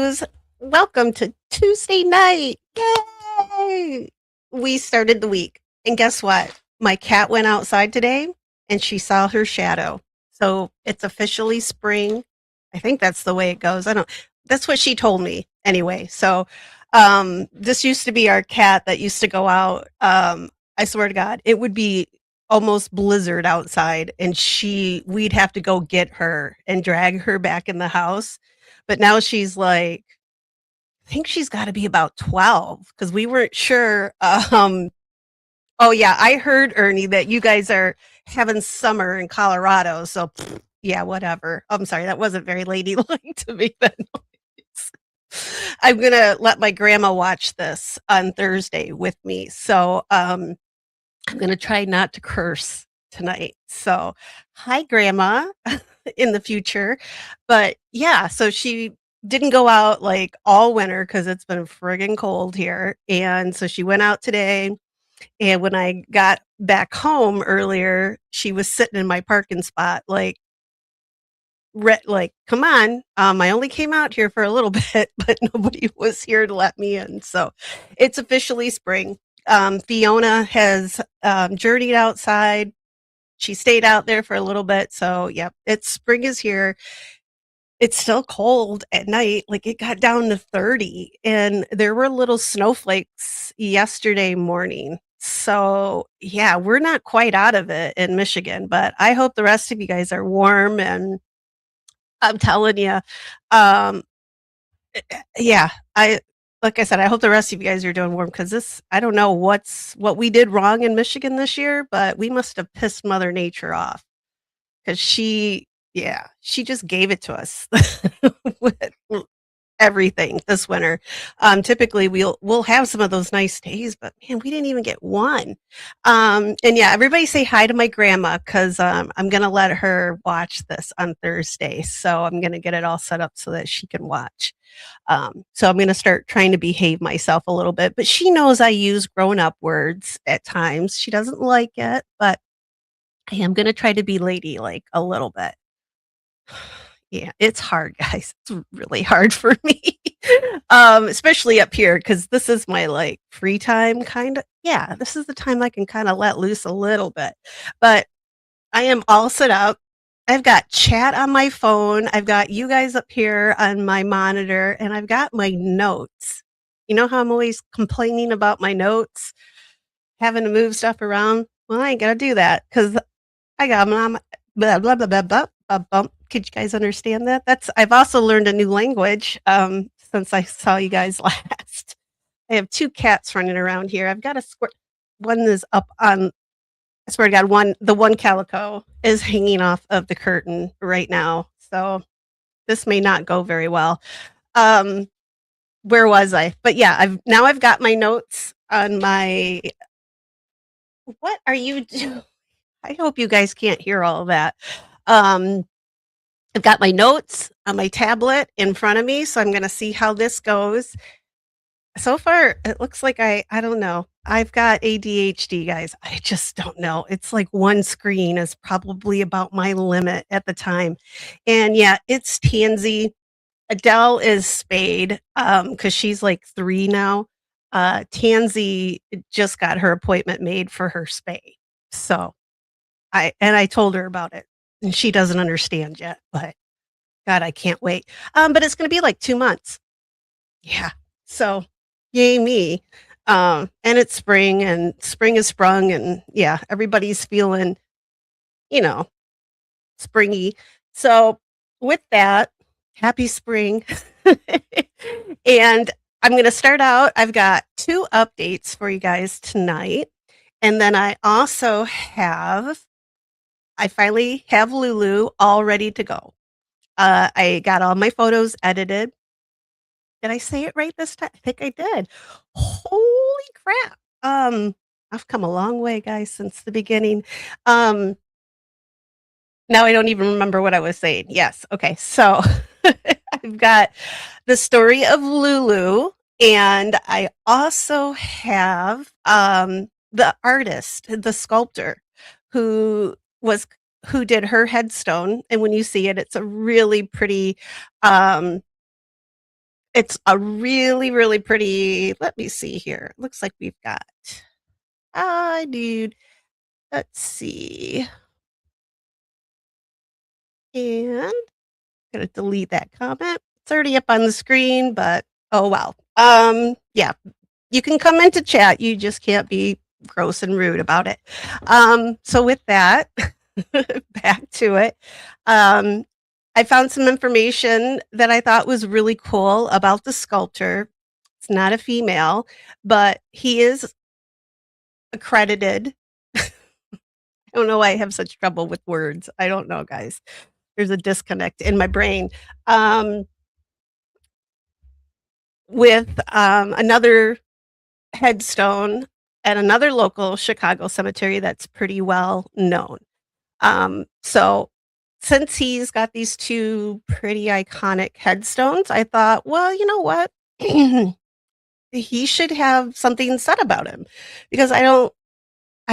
kiddos. Welcome to Tuesday night. Yay! We started the week. And guess what? My cat went outside today and she saw her shadow. So it's officially spring. I think that's the way it goes. I don't That's what she told me anyway. So this used to be our cat that used to go out. I swear to God, it would be almost blizzard outside and we'd have to go get her and drag her back in the house. But now she's like, I think she's got to be about 12 because we weren't sure. Oh, yeah, I heard, Ernie, that you guys are having summer in Colorado. So, yeah, whatever. I'm sorry, that wasn't very ladylike to make that noise. I'm going to let my grandma watch this on Thursday with me. So, I'm going to try not to curse tonight. So, hi, Grandma, in the future. But yeah, so she didn't go out like all winter because it's been friggin' cold here. And so she went out today. And when I got back home earlier, she was sitting in my parking spot, like, come on. I only came out here for a little bit, but nobody was here to let me in. So it's officially spring. Fiona has journeyed outside. She stayed out there for a little bit. So, yep, spring is here. It's still cold at night. Like it got down to 30 and there were little snowflakes yesterday morning. So, yeah, we're not quite out of it in Michigan, but I hope the rest of you guys are warm and I'm telling you, um, yeah, like I said, I hope the rest of you guys are doing warm because I don't know what we did wrong in Michigan this year, but we must have pissed Mother Nature off because she just gave it to us with everything this winter. Typically we'll have some of those nice days, but man, we didn't even get one. And yeah, everybody say hi to my grandma because I'm gonna let her watch this on Thursday. So I'm gonna get it all set up so that she can watch. So I'm gonna start trying to behave myself a little bit, but she knows I use grown up words at times. She doesn't like it, but I am gonna try to be ladylike a little bit. Yeah, it's hard, guys. It's really hard for me, especially up here because this is my, like, free time kinda. Yeah, this is the time I can kinda let loose a little bit, but I am all set up. I've got chat on my phone, I've got you guys up here on my monitor, and I've got my notes. You know how I'm always complaining about my notes, having to move stuff around? Well, I ain't gonna do that because I got 'em on my blah, blah, blah, blah, blah, bum. Could you guys understand that? I've also learned a new language, since I saw you guys last. I have 2 cats running around here. I've got a squirt one is up on I swear to God, the one calico is hanging off of the curtain right now, so this may not go very well. Um, where was I? But yeah, I've got my notes on my what are you doing? I hope you guys can't hear all of that. Um, I've got my notes on my tablet in front of me, so I'm gonna see how this goes. So far, it looks like I don't know. I've got ADHD, guys. I just don't know. It's like one screen is probably about my limit at the time. And yeah, it's Tansy. Adele is spayed because she's like 3 now. Tansy just got her appointment made for her spay. So I told her about it and she doesn't understand yet, but God, I can't wait. But it's gonna be like 2 months. Yeah. So, yay me. And it's spring and spring is sprung and yeah, everybody's feeling, you know, springy. So, with that, happy spring. And I'm going to start out. I've got 2 updates for you guys tonight. And then I finally have Lulu all ready to go. I got all my photos edited. Did I say it right this time? I think I did. Holy crap. I've come a long way, guys, since the beginning. Um, Now I don't even remember what I was saying. Yes. Okay. So I've got the story of Lulu, and I also have the artist, the sculptor, who was who did her headstone. And when you see it, it's a really pretty um It's a really, really pretty, let me see here. Looks like we've got, dude, let's see. And I'm gonna delete that comment. It's already up on the screen, but oh well. Yeah, you can come into chat. You just can't be gross and rude about it. So with that, back to it. I found some information that I thought was really cool about the sculptor. It's not a female, but he is accredited. I don't know why I have such trouble with words. I don't know, guys. There's a disconnect in my brain. With another headstone at another local Chicago cemetery that's pretty well known. So since he's got these two pretty iconic headstones, I thought, well, you know what? He should have something said about him because I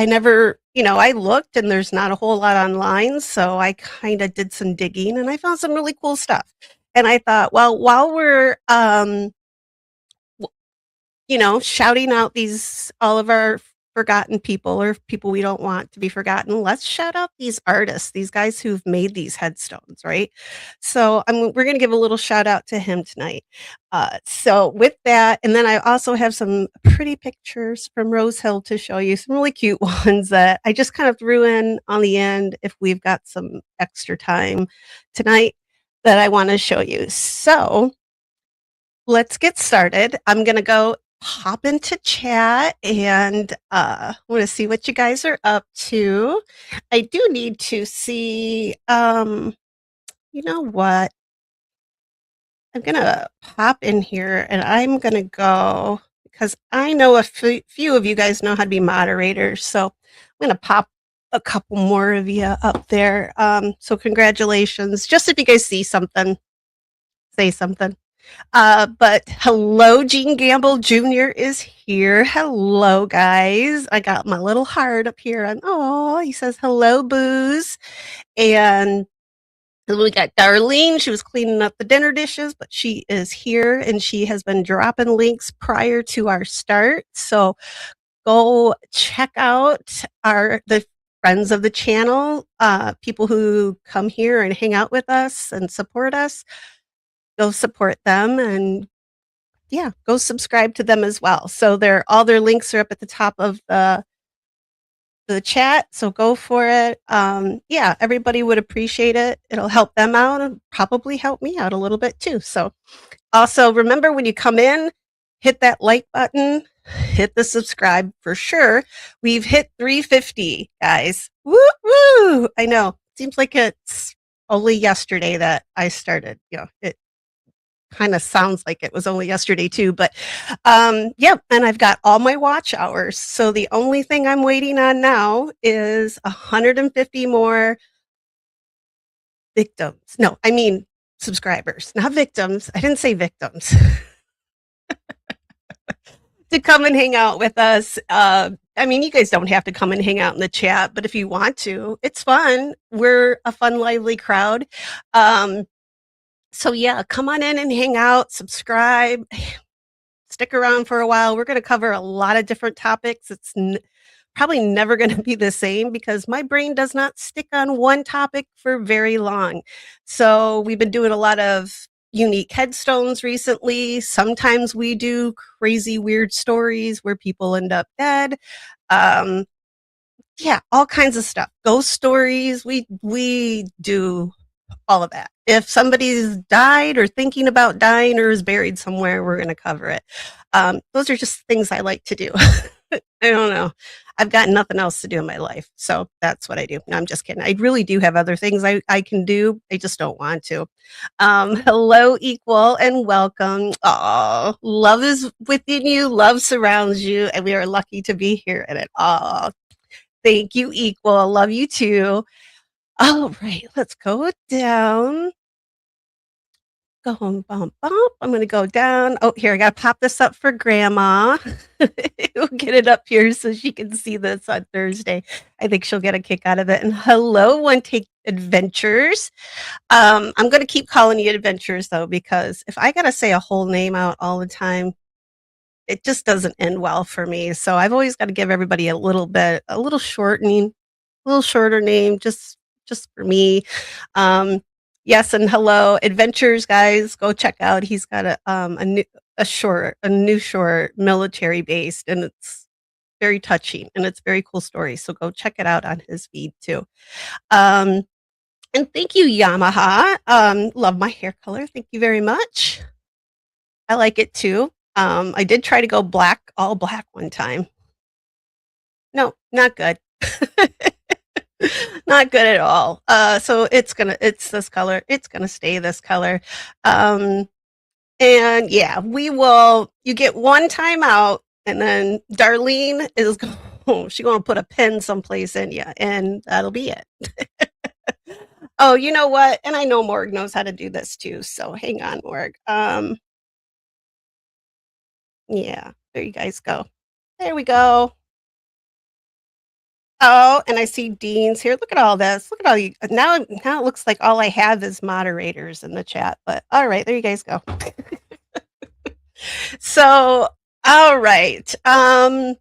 never, I looked and there's not a whole lot online. So I kind of did some digging and I found some really cool stuff. And I thought, well, while we're, shouting out all of our forgotten people or people we don't want to be forgotten, let's shout out these artists, these guys who've made these headstones, right? So we're going to give a little shout out to him tonight. So with that, and then I also have some pretty pictures from Rosehill to show you, some really cute ones that I just kind of threw in on the end if we've got some extra time tonight that I want to show you. So let's get started. I'm going to go hop into chat and want to see what you guys are up to. I do need to see, you know what? I'm going to pop in here and I'm going to go because I know a few of you guys know how to be moderators. So I'm going to pop a couple more of you up there. So congratulations. Just if you guys see something, say something. But hello, Gene Gamble Jr. is here. Hello, guys. I got my little heart up here. And he says hello, Booze. And we got Darlene. She was cleaning up the dinner dishes, but she is here and she has been dropping links prior to our start. So go check out the friends of the channel, people who come here and hang out with us and support us. Go support them and go subscribe to them as well. So all their links are up at the top of the chat. So go for it. Everybody would appreciate it. It'll help them out and probably help me out a little bit too. So also remember when you come in, hit that like button, hit the subscribe for sure. We've hit 350, guys. Woo woo! I know. Seems like it's only yesterday that I started. It kind of sounds like it was only yesterday too, but and I've got all my watch hours. So the only thing I'm waiting on now is 150 more victims. No, I mean subscribers, not victims. I didn't say victims. To come and hang out with us. You guys don't have to come and hang out in the chat, but if you want to, it's fun. We're a fun, lively crowd. So come on in and hang out, subscribe, stick around for a while. We're going to cover a lot of different topics. It's probably never going to be the same because my brain does not stick on one topic for very long. So we've been doing a lot of unique headstones recently. Sometimes we do crazy, weird stories where people end up dead. All kinds of stuff. Ghost stories. We do all of that. If somebody's died or thinking about dying or is buried somewhere, we're going to cover it. Those are just things I like to do. I don't know. I've got nothing else to do in my life. So that's what I do. No, I'm just kidding. I really do have other things I can do. I just don't want to. Hello, Equal, and welcome. Oh, love is within you. Love surrounds you. And we are lucky to be here in it. Oh, thank you, Equal. I love you too. All right, let's go Going bump, bump. I'm gonna go down. Oh, here, I gotta pop this up for grandma. We'll get it up here so she can see this on Thursday. I think she'll get a kick out of it. And hello, One Take Adventures. I'm gonna keep calling you Adventures though, because if I gotta say a whole name out all the time, it just doesn't end well for me. So I've always got to give everybody a little shortening, a little shorter name, just for me. Um, yes, and hello, Adventures, guys. Go check out. He's got a new short, military based, and it's very touching and it's a very cool story. So go check it out on his feed too. Um, and thank you, Yamaha. Love my hair color. Thank you very much. I like it too. I did try to go all black one time. No, not good. Not good at all. So it's this color. It's gonna stay this color. Um, and yeah, you get one time out, and then Darlene is she's gonna put a pin someplace in you, and that'll be it. Oh, you know what? And I know Morg knows how to do this too. So hang on, Morg. Yeah, there you guys go. There we go. Oh, and I see Dean's here. Look at all this. Look at all you. Now it looks like all I have is moderators in the chat. But all right, there you guys go. So, all right. I'm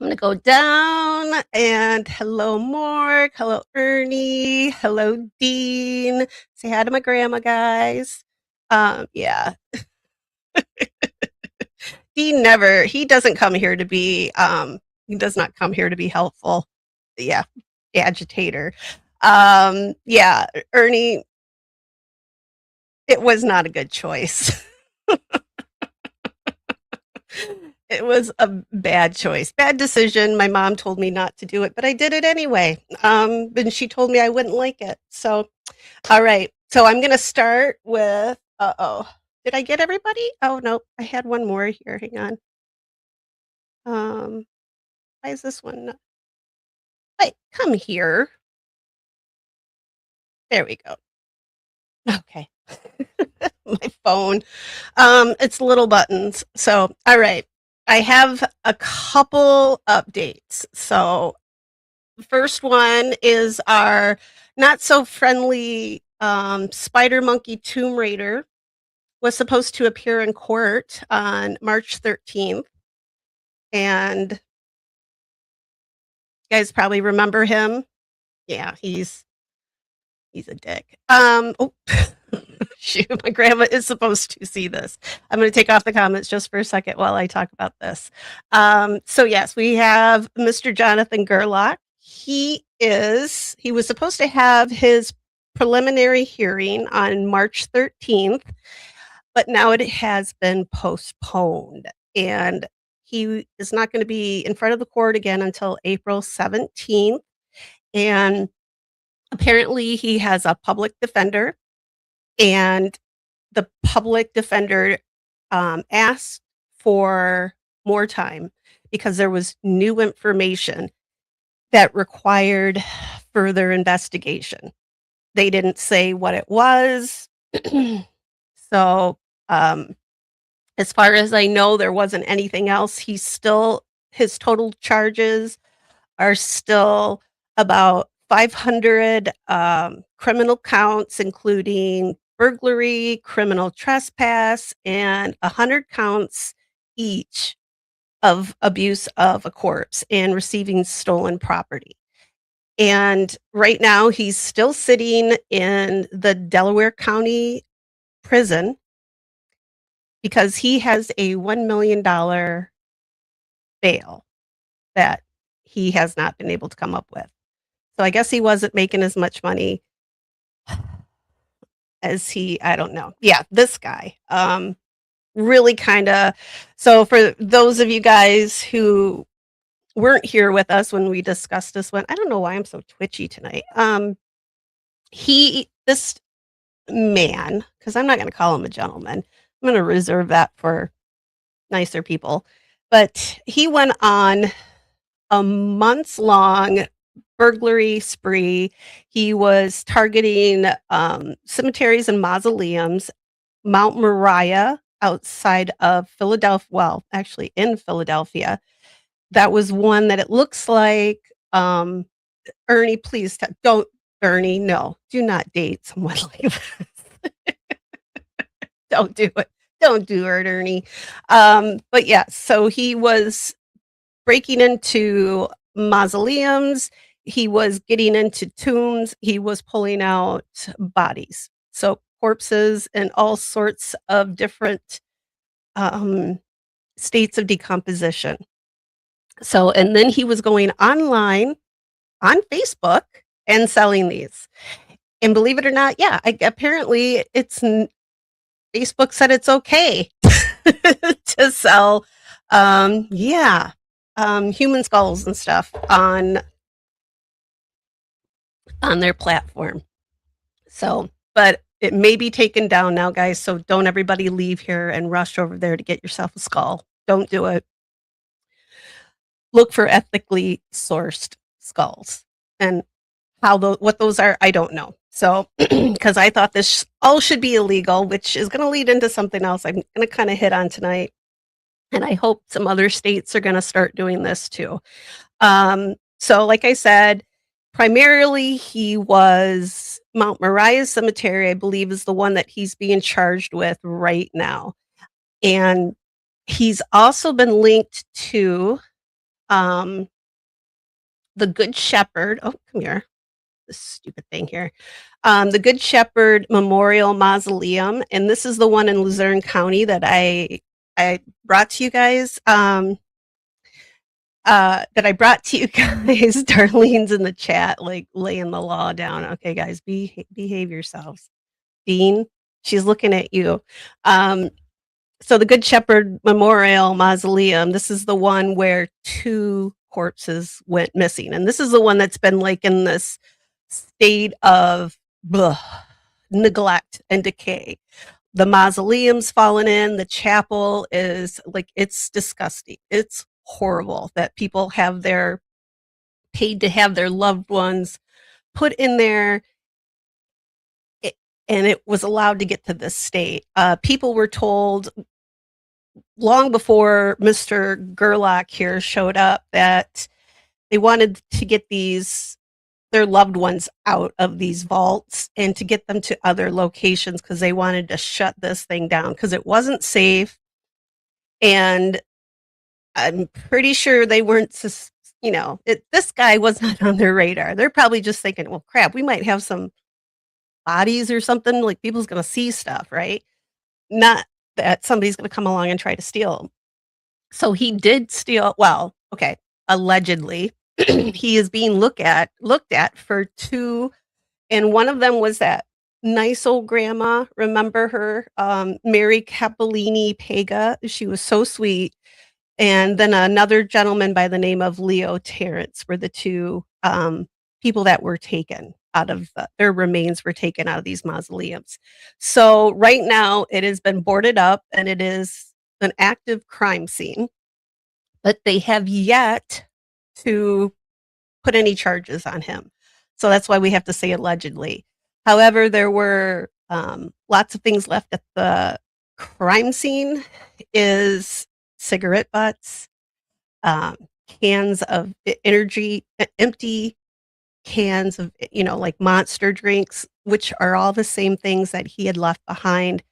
gonna go down and hello, Morg. Hello, Ernie. Hello, Dean. Say hi to my grandma, guys. Yeah. He doesn't come here to be he does not come here to be helpful. Yeah, agitator. Yeah, Ernie, it was not a good choice. It was a bad choice, bad decision. My mom told me not to do it, but I did it anyway. And she told me I wouldn't like it. So, all right. So I'm going to start with, did I get everybody? Oh, no, I had one more here. Hang on. Why is this one? Wait, come here. There we go. Okay. My phone. It's little buttons. So, all right. I have a couple updates. So, the first one is our not so friendly spider monkey Tomb Raider was supposed to appear in court on March 13th. And you guys probably remember him. Yeah, he's a dick. Oh, shoot, my grandma is supposed to see this. I'm going to take off the comments just for a second while I talk about this. So yes, we have Mr. Jonathan Gerlach. He was supposed to have his preliminary hearing on March 13th, but now it has been postponed, and he is not going to be in front of the court again until April 17th. And apparently he has a public defender, and the public defender asked for more time because there was new information that required further investigation. They didn't say what it was. So, as far as I know, there wasn't anything else. His total charges are still about 500 criminal counts, including burglary, criminal trespass, and 100 counts each of abuse of a corpse and receiving stolen property. And right now, he's still sitting in the Delaware County prison because he has a $1 million bail that he has not been able to come up with. So I guess he wasn't making as much money as I don't know. Yeah, this guy. Really kind of. So for those of you guys who weren't here with us when we discussed this one, I don't know why I'm so twitchy tonight. This man, because I'm not going to call him a gentleman. I'm going to reserve that for nicer people. But he went on a months-long burglary spree. He was targeting cemeteries and mausoleums, Mount Moriah outside of Philadelphia. Well, actually in Philadelphia. That was one that it looks like, Ernie, please don't, Ernie, no, do not date someone like this. Don't do it. Don't do it, Ernie. But yeah, so he was breaking into mausoleums. He was getting into tombs. He was pulling out bodies. So corpses and all sorts of different um, states of decomposition. So, and then he was going online on Facebook and selling these. And believe it or not, yeah, apparently Facebook said it's okay to sell, yeah, human skulls and stuff on their platform. So, but it may be taken down now, guys. So don't everybody leave here and rush over there to get yourself a skull. Don't do it. Look for ethically sourced skulls, and what those are, I don't know. So, because I thought this all should be illegal, which is going to lead into something else I'm going to kind of hit on tonight. And I hope some other states are going to start doing this too. So, like I said, primarily he was Mount Moriah Cemetery, I believe, is the one that he's being charged with right now. And he's also been linked to the Good Shepherd. Oh, come here. This stupid thing here. The Good Shepherd Memorial Mausoleum. And this is the one in Luzerne County that I brought to you guys. That I brought to you guys. Darlene's in the chat, like laying the law down. Okay, guys, behave yourselves. Dean, she's looking at you. So the Good Shepherd Memorial Mausoleum, this is the one where 2 corpses went missing. And this is the one that's been like in this state of neglect and decay. The mausoleum's fallen in, the chapel is like, it's disgusting. It's horrible that people have paid to have their loved ones put in there, and it was allowed to get to this state. People were told long before Mr. Gerlach here showed up that they wanted to get their loved ones out of these vaults and to get them to other locations because they wanted to shut this thing down because it wasn't safe. And I'm pretty sure they weren't, this guy was not on their radar. They're probably just thinking, well, crap, we might have some bodies or something, like people's going to see stuff, right? Not that somebody's going to come along and try to steal them. So he did steal, well, okay, allegedly. He is being looked at for 2, and one of them was that nice old grandma. Remember her, Mary Capolini Pega? She was so sweet. And then another gentleman by the name of Leo Terrence were the 2 people that were taken out of their remains were taken out of these mausoleums. So right now it has been boarded up and it is an active crime scene, but they have yet to put any charges on him. So that's why we have to say allegedly. However, there were lots of things left at the crime scene. Is cigarette butts, cans of energy, empty cans of, like Monster drinks, which are all the same things that he had left behind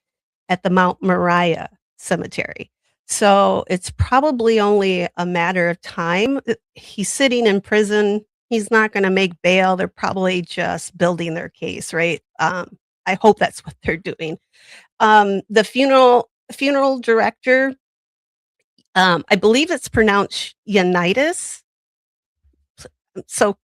at the Mount Moriah Cemetery. So it's probably only a matter of time. He's sitting in prison. He's not going to make bail. They're probably just building their case, right? I hope that's what they're doing. The funeral director, I believe it's pronounced Unitas. So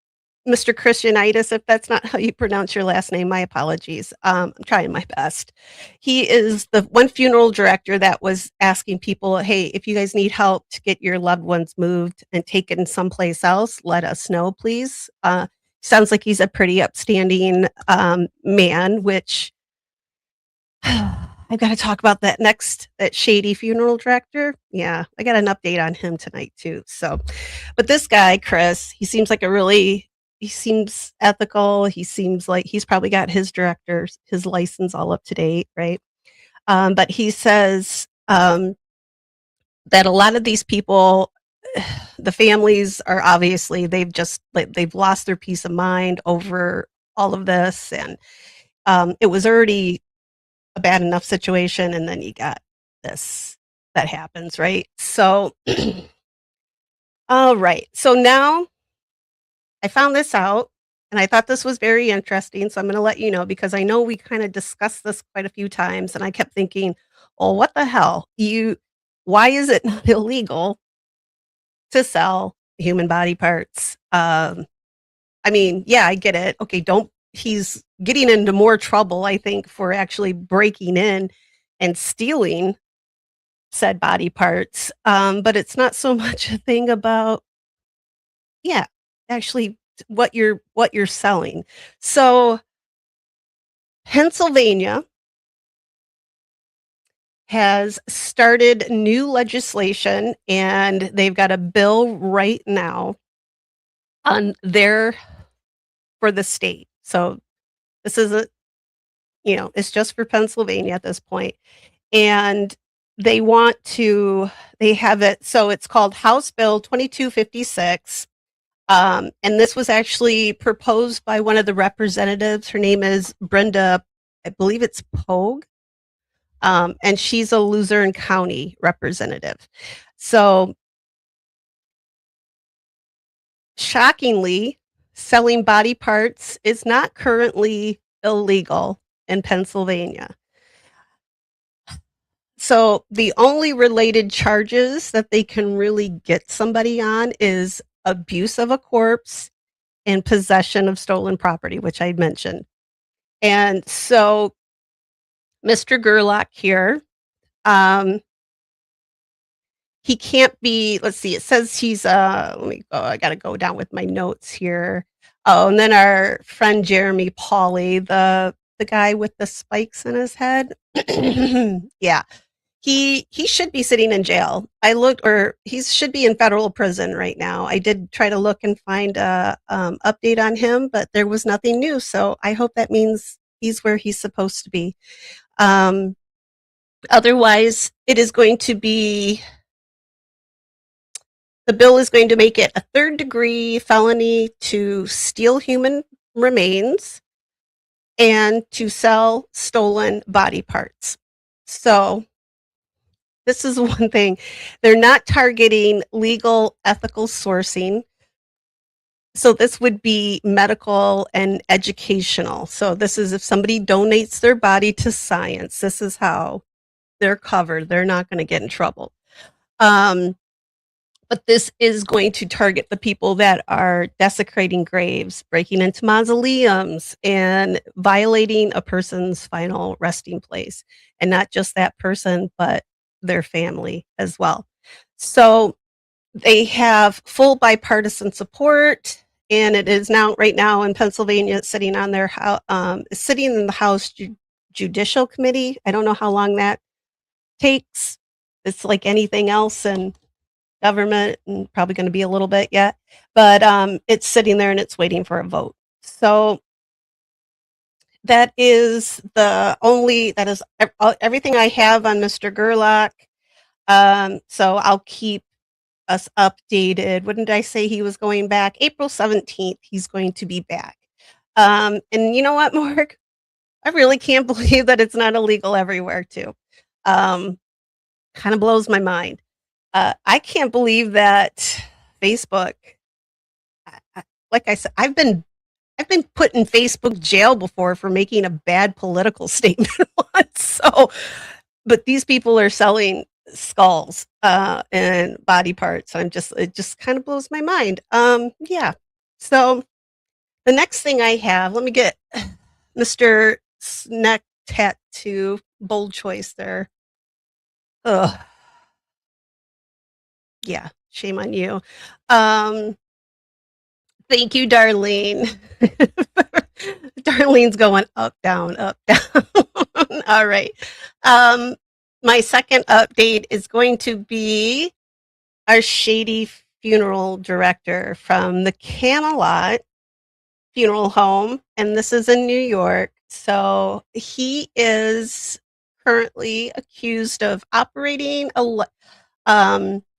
Mr. Christianitis, if that's not how you pronounce your last name, my apologies. I'm trying my best. He is the one funeral director that was asking people, hey, if you guys need help to get your loved ones moved and taken someplace else, let us know, please. Sounds like he's a pretty upstanding man, which I've got to talk about that next, that shady funeral director. Yeah, I got an update on him tonight too. So, but this guy, Chris, he seems ethical. He seems like he's probably got his license all up to date, right? But he says that a lot of these people, the families are obviously they've lost their peace of mind over all of this, and it was already a bad enough situation, and then you got this that happens, right? So, all right. So now I found this out, and I thought this was very interesting. So I'm going to let you know because I know we kind of discussed this quite a few times, and I kept thinking, "Oh, what the hell? Why is it not illegal to sell human body parts?" I mean, yeah, I get it. Okay, don't. He's getting into more trouble, I think, for actually breaking in and stealing said body parts. But it's not so much a thing about, yeah, actually what you're selling. So Pennsylvania has started new legislation, and they've got a bill right now on there for the state. So this is it's just for Pennsylvania at this point. And they want to they have it, so it's called House Bill 2256. And this was actually proposed by one of the representatives. Her name is Brenda, I believe it's Pogue. And she's a Luzerne County representative. So shockingly, selling body parts is not currently illegal in Pennsylvania. So the only related charges that they can really get somebody on is abuse of a corpse and possession of stolen property, which I mentioned. And so Mr. Gerlach here, um, he can't be, let's see, it says he's, let me go, I got to go down with my notes here. Oh, and then our friend Jeremy Pauley, the guy with the spikes in his head. Yeah. He should be sitting in jail. I looked, or he should be in federal prison right now. I did try to look and find a update on him, but there was nothing new. So I hope that means he's where he's supposed to be. Otherwise, it is going to be, the bill is going to make it a third-degree felony to steal human remains and to sell stolen body parts. So this is one thing. They're not targeting legal, ethical sourcing. So this would be medical and educational. So this is if somebody donates their body to science, this is how they're covered. They're not going to get in trouble. But this is going to target the people that are desecrating graves, breaking into mausoleums, and violating a person's final resting place. And not just that person, but their family as well. So they have full bipartisan support, and it is now right now in Pennsylvania. It's sitting on their sitting in the House Judicial Committee. I don't know how long that takes. It's like anything else in government, and probably going to be a little bit yet, but it's sitting there and it's waiting for a vote. So that is everything I have on Mr. Gerlach. So I'll keep us updated. Wouldn't I say he was going back April 17th? He's going to be back. And you know what, Mark? I really can't believe that it's not illegal everywhere too. Kind of blows my mind. I can't believe that Facebook. Like I said, I've been put in Facebook jail before for making a bad political statement once. So, but these people are selling skulls and body parts. It just kind of blows my mind. Yeah. So the next thing I have, let me get Mr. Snack Tattoo, bold choice there. Ugh. Yeah, shame on you. Thank you, Darlene. Darlene's going up, down, up, down. All right. My second update is going to be our shady funeral director from the Camelot funeral home, and this is in New York. So he is currently accused of operating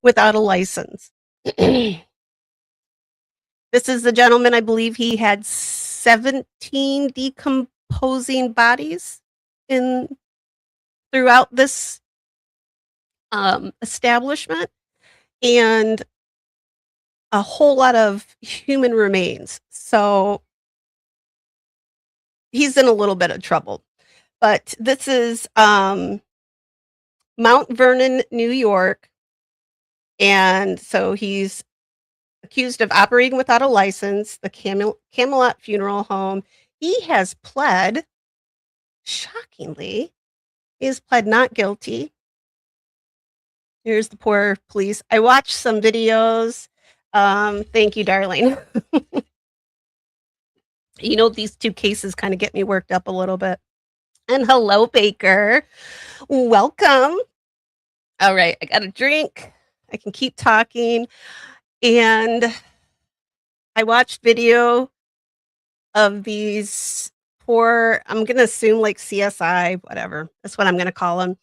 without a license. This is the gentleman, I believe he had 17 decomposing bodies in throughout this establishment and a whole lot of human remains. So he's in a little bit of trouble. But this is Mount Vernon, New York. And so he's accused of operating without a license, the Camelot Funeral Home. He has pled, shockingly, he has pled not guilty. Here's the poor police. I watched some videos. Thank you, darling. You know, these two cases kind of get me worked up a little bit. And hello, Baker. Welcome. All right, I got a drink. I can keep talking. And I watched video of these poor, I'm going to assume like CSI, whatever. That's what I'm going to call them,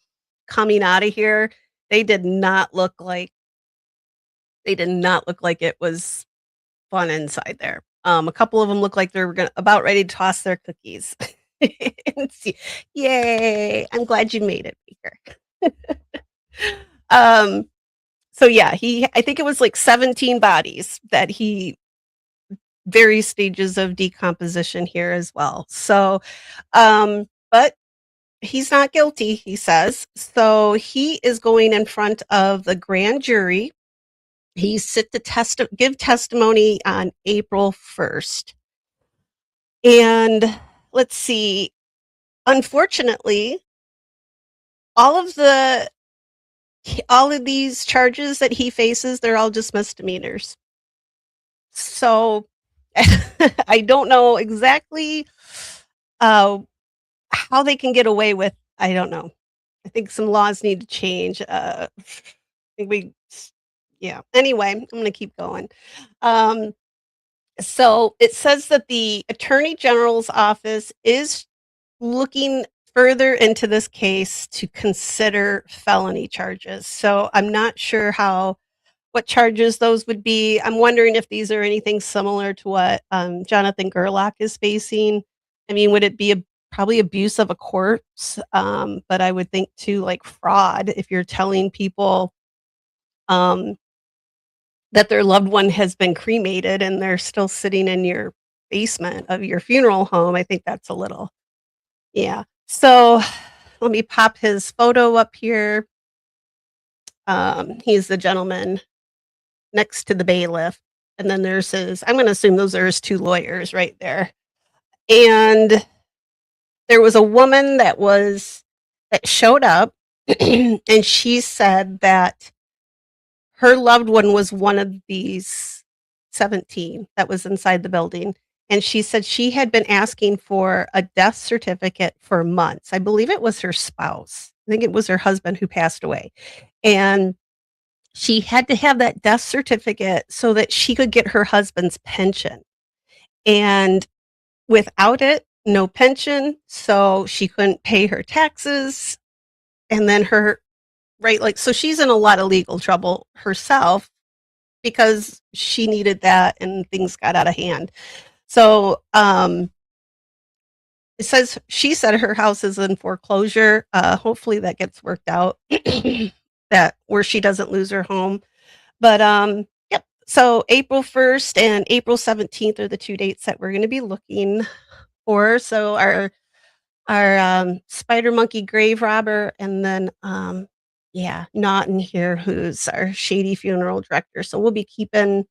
coming out of here. They did not look like it was fun inside there. A couple of them looked like they were about ready to toss their cookies. And see, yay! I'm glad you made it, Baker. So yeah, I think it was like 17 bodies that various stages of decomposition here as well. So, but he's not guilty, he says. So he is going in front of the grand jury. He's set to give testimony on April 1st. And let's see, unfortunately, all of these charges that he faces, they're all just misdemeanors. So I don't know exactly how they can get away with, I don't know. I think some laws need to change. I think yeah. Anyway, I'm going to keep going. So it says that the Attorney General's office is looking further into this case to consider felony charges. So I'm not sure what charges those would be. I'm wondering if these are anything similar to what Jonathan Gerlach is facing. I mean, would it be probably abuse of a corpse? But I would think too, like fraud, if you're telling people that their loved one has been cremated and they're still sitting in your basement of your funeral home. I think that's a little, yeah. So let me pop his photo up here. He's the gentleman next to the bailiff. And then there's I'm going to assume those are his two lawyers right there. And there was a woman that showed up and she said that her loved one was one of these 17 that was inside the building. And she said she had been asking for a death certificate for months. I believe it was her spouse. I think it was her husband who passed away. And she had to have that death certificate so that she could get her husband's pension. And without it, no pension. So she couldn't pay her taxes. And then so she's in a lot of legal trouble herself because she needed that and things got out of hand. So she said her house is in foreclosure. Hopefully that gets worked out where she doesn't lose her home. But yep. So April 1st and April 17th are the two dates that we're going to be looking for. So our spider monkey grave robber, and then Naughton here, who's our shady funeral director. So we'll be keeping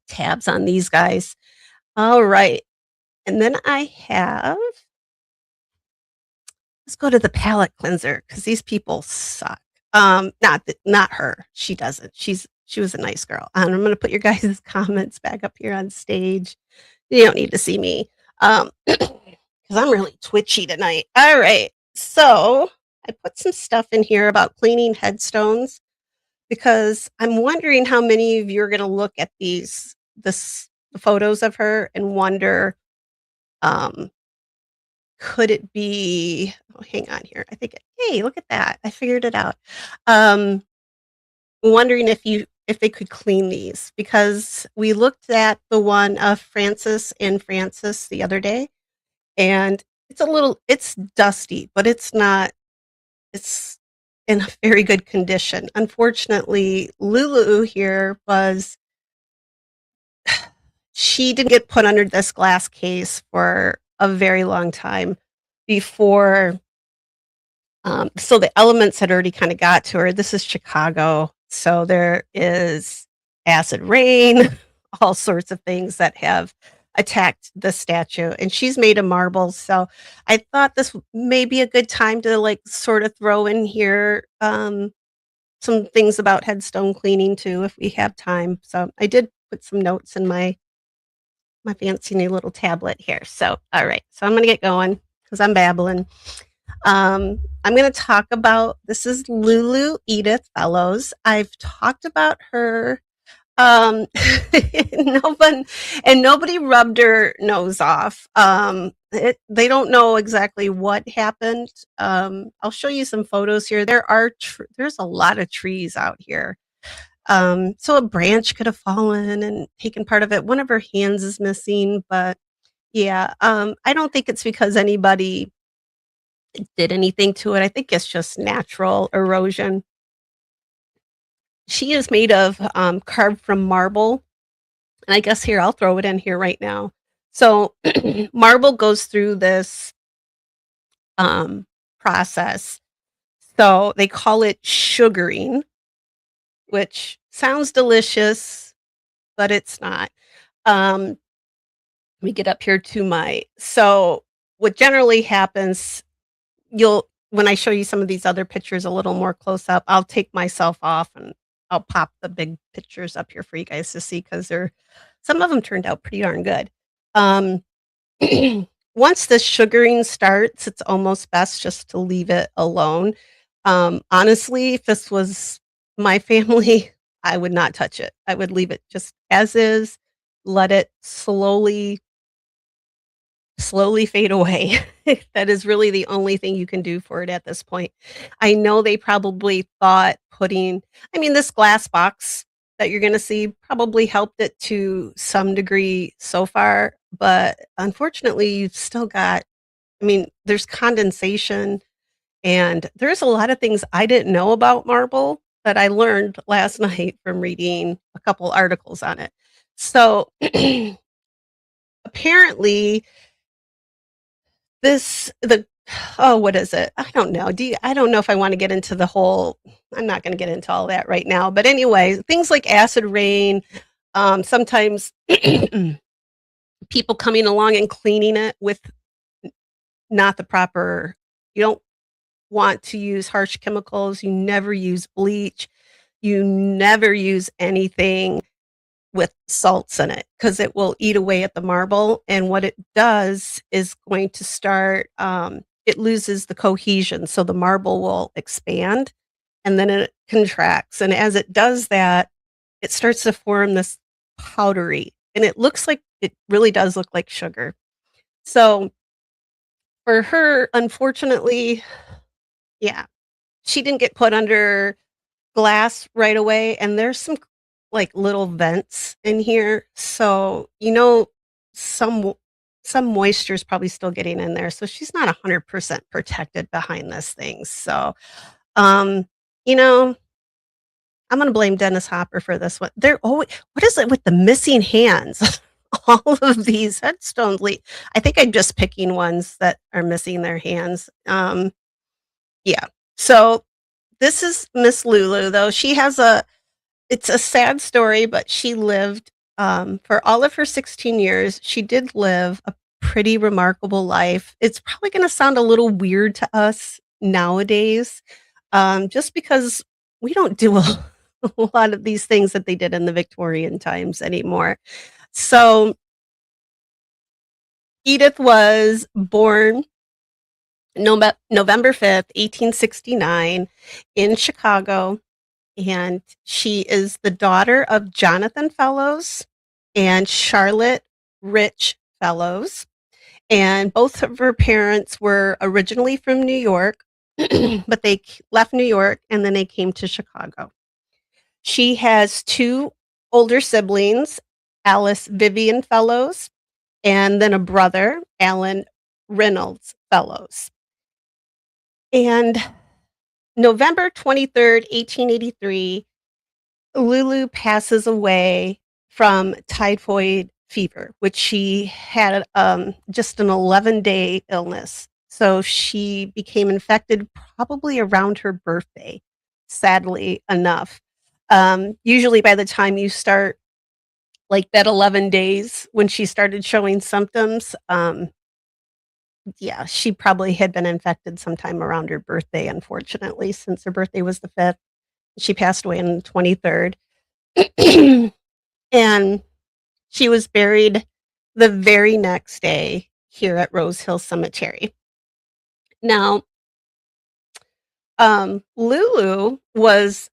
tabs on these guys. All right. And then let's go to the palate cleanser because these people suck. Not her. She doesn't. She was a nice girl. And I'm going to put your guys' comments back up here on stage. You don't need to see me because I'm really twitchy tonight. All right. So I put some stuff in here about cleaning headstones because I'm wondering how many of you are going to look at the photos of her and wonder, could it be oh, hang on here. I think hey, look at that. I figured it out. Um, wondering if they could clean these because we looked at the one of Francis and Francis the other day, and it's dusty, but it's in a very good condition. Unfortunately, Lulu here was she didn't get put under this glass case for a very long time before so the elements had already kind of got to her. This is Chicago, so there is acid rain, all sorts of things that have attacked the statue, and she's made of marble. So I thought this may be a good time to like sort of throw in here some things about headstone cleaning too, if we have time. So I did put some notes in my fancy new little tablet here. So all right, so I'm gonna get going because I'm babbling. I'm going to talk about this is Lulu Edith Fellows. I've talked about her. Um, no one, and nobody rubbed her nose off. They don't know exactly what happened. I'll show you some photos here. There's a lot of trees out here. So a branch could have fallen and taken part of it. One of her hands is missing, but yeah, I don't think it's because anybody did anything to it. I think it's just natural erosion. She is made of carved from marble. And I guess here, I'll throw it in here right now. So marble goes through this process. So they call it sugaring, which sounds delicious, but it's not. Let me get up here to so what generally happens you'll when I show you some of these other pictures a little more close up, I'll take myself off and I'll pop the big pictures up here for you guys to see because they're some of them turned out pretty darn good. Um, once the sugaring starts, it's almost best just to leave it alone. Honestly, if this was my family, I would not touch it. I would leave it just as is, let it slowly fade away. That is really the only thing you can do for it at this point. I know they probably thought this glass box that you're gonna see probably helped it to some degree so far, but unfortunately, you've still got there's condensation, and there's a lot of things I didn't know about marble that I learned last night from reading a couple articles on it. So, apparently This the oh, what is it? I don't know. I don't know if I wanna get into the whole I'm not gonna get into all that right now, but anyway, things like acid rain, sometimes people coming along and cleaning it with not the proper you don't want to use harsh chemicals, you never use bleach, you never use anything with salts in it because it will eat away at the marble. And what it does is going to start, it loses the cohesion. So the marble will expand and then it contracts. And as it does that, it starts to form this powdery. And it really does look like sugar. So for her, unfortunately, yeah, she didn't get put under glass right away, and there's some, like, little vents in here, so, some some moisture is probably still getting in there, so she's not 100% protected behind this thing, so, um, you know, I'm gonna blame Dennis Hopper for this one. They're alway what is it with the missing hands? All of these headstones I think I'm just picking ones that are missing their hands, yeah, so this is Miss Lulu, though, it's a sad story, but she lived, for all of her 16 years, she did live a pretty remarkable life. It's probably gonna sound a little weird to us nowadays, just because we don't do a lot of these things that they did in the Victorian times anymore. So, Edith was born November 5th, 1869 in Chicago. And she is the daughter of Jonathan Fellows and Charlotte Rich Fellows. And both of her parents were originally from New York, but they left New York and then they came to Chicago. She has two older siblings, Alice Vivian Fellows, and then a brother, Alan Reynolds Fellows. And November 23rd, 1883, Lulu passes away from typhoid fever, which she had just an 11-day illness. So she became infected probably around her birthday, sadly enough. Usually by the time you start like that 11 days when she started showing symptoms, yeah, she probably had been infected sometime around her birthday, unfortunately, since her birthday was the 5th. She passed away on the 23rd. And she was buried the very next day here at Rosehill Cemetery. Now, Lulu was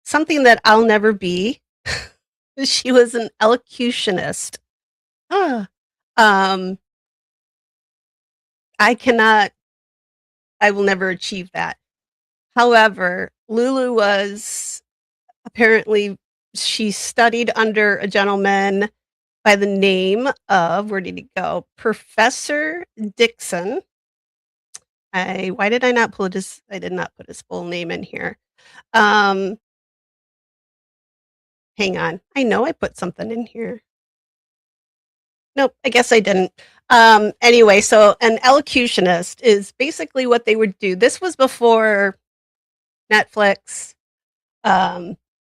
something that I'll never be. She was an elocutionist. Ah. I cannot, I will never achieve that. However, Lulu was apparently, she studied under a gentleman by the name of, where did he go? Professor Dixon. Why did I not put his full name in here. Um, Hang on. I know I put something in here. Nope, I guess I didn't. Anyway, so an elocutionist is basically what they would do. This was before Netflix,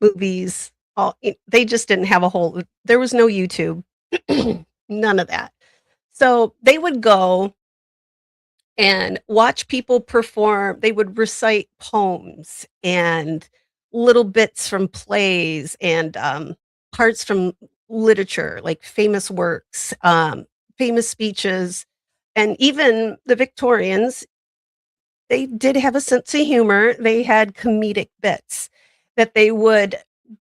movies. They just didn't have there was no YouTube, none of that. So they would go and watch people perform. They would recite poems and little bits from plays and parts from literature, like famous works, famous speeches. And even the Victorians, they did have a sense of humor. They had comedic bits that they would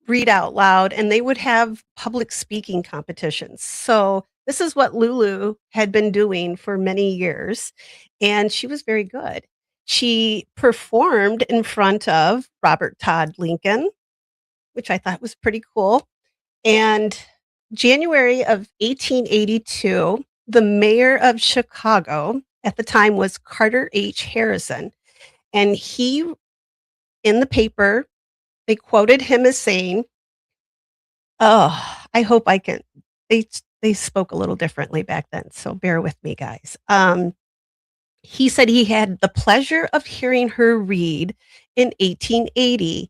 read out loud, and they would have public speaking competitions. So this is what Lulu had been doing for many years, and she was very good. She performed in front of Robert Todd Lincoln, which I thought was pretty cool. And January of 1882, the mayor of Chicago at the time was Carter H. Harrison, and he, in the paper, they quoted him as saying, oh, I hope I can. They spoke a little differently back then, so bear with me, guys. He said he had the pleasure of hearing her read in 1880,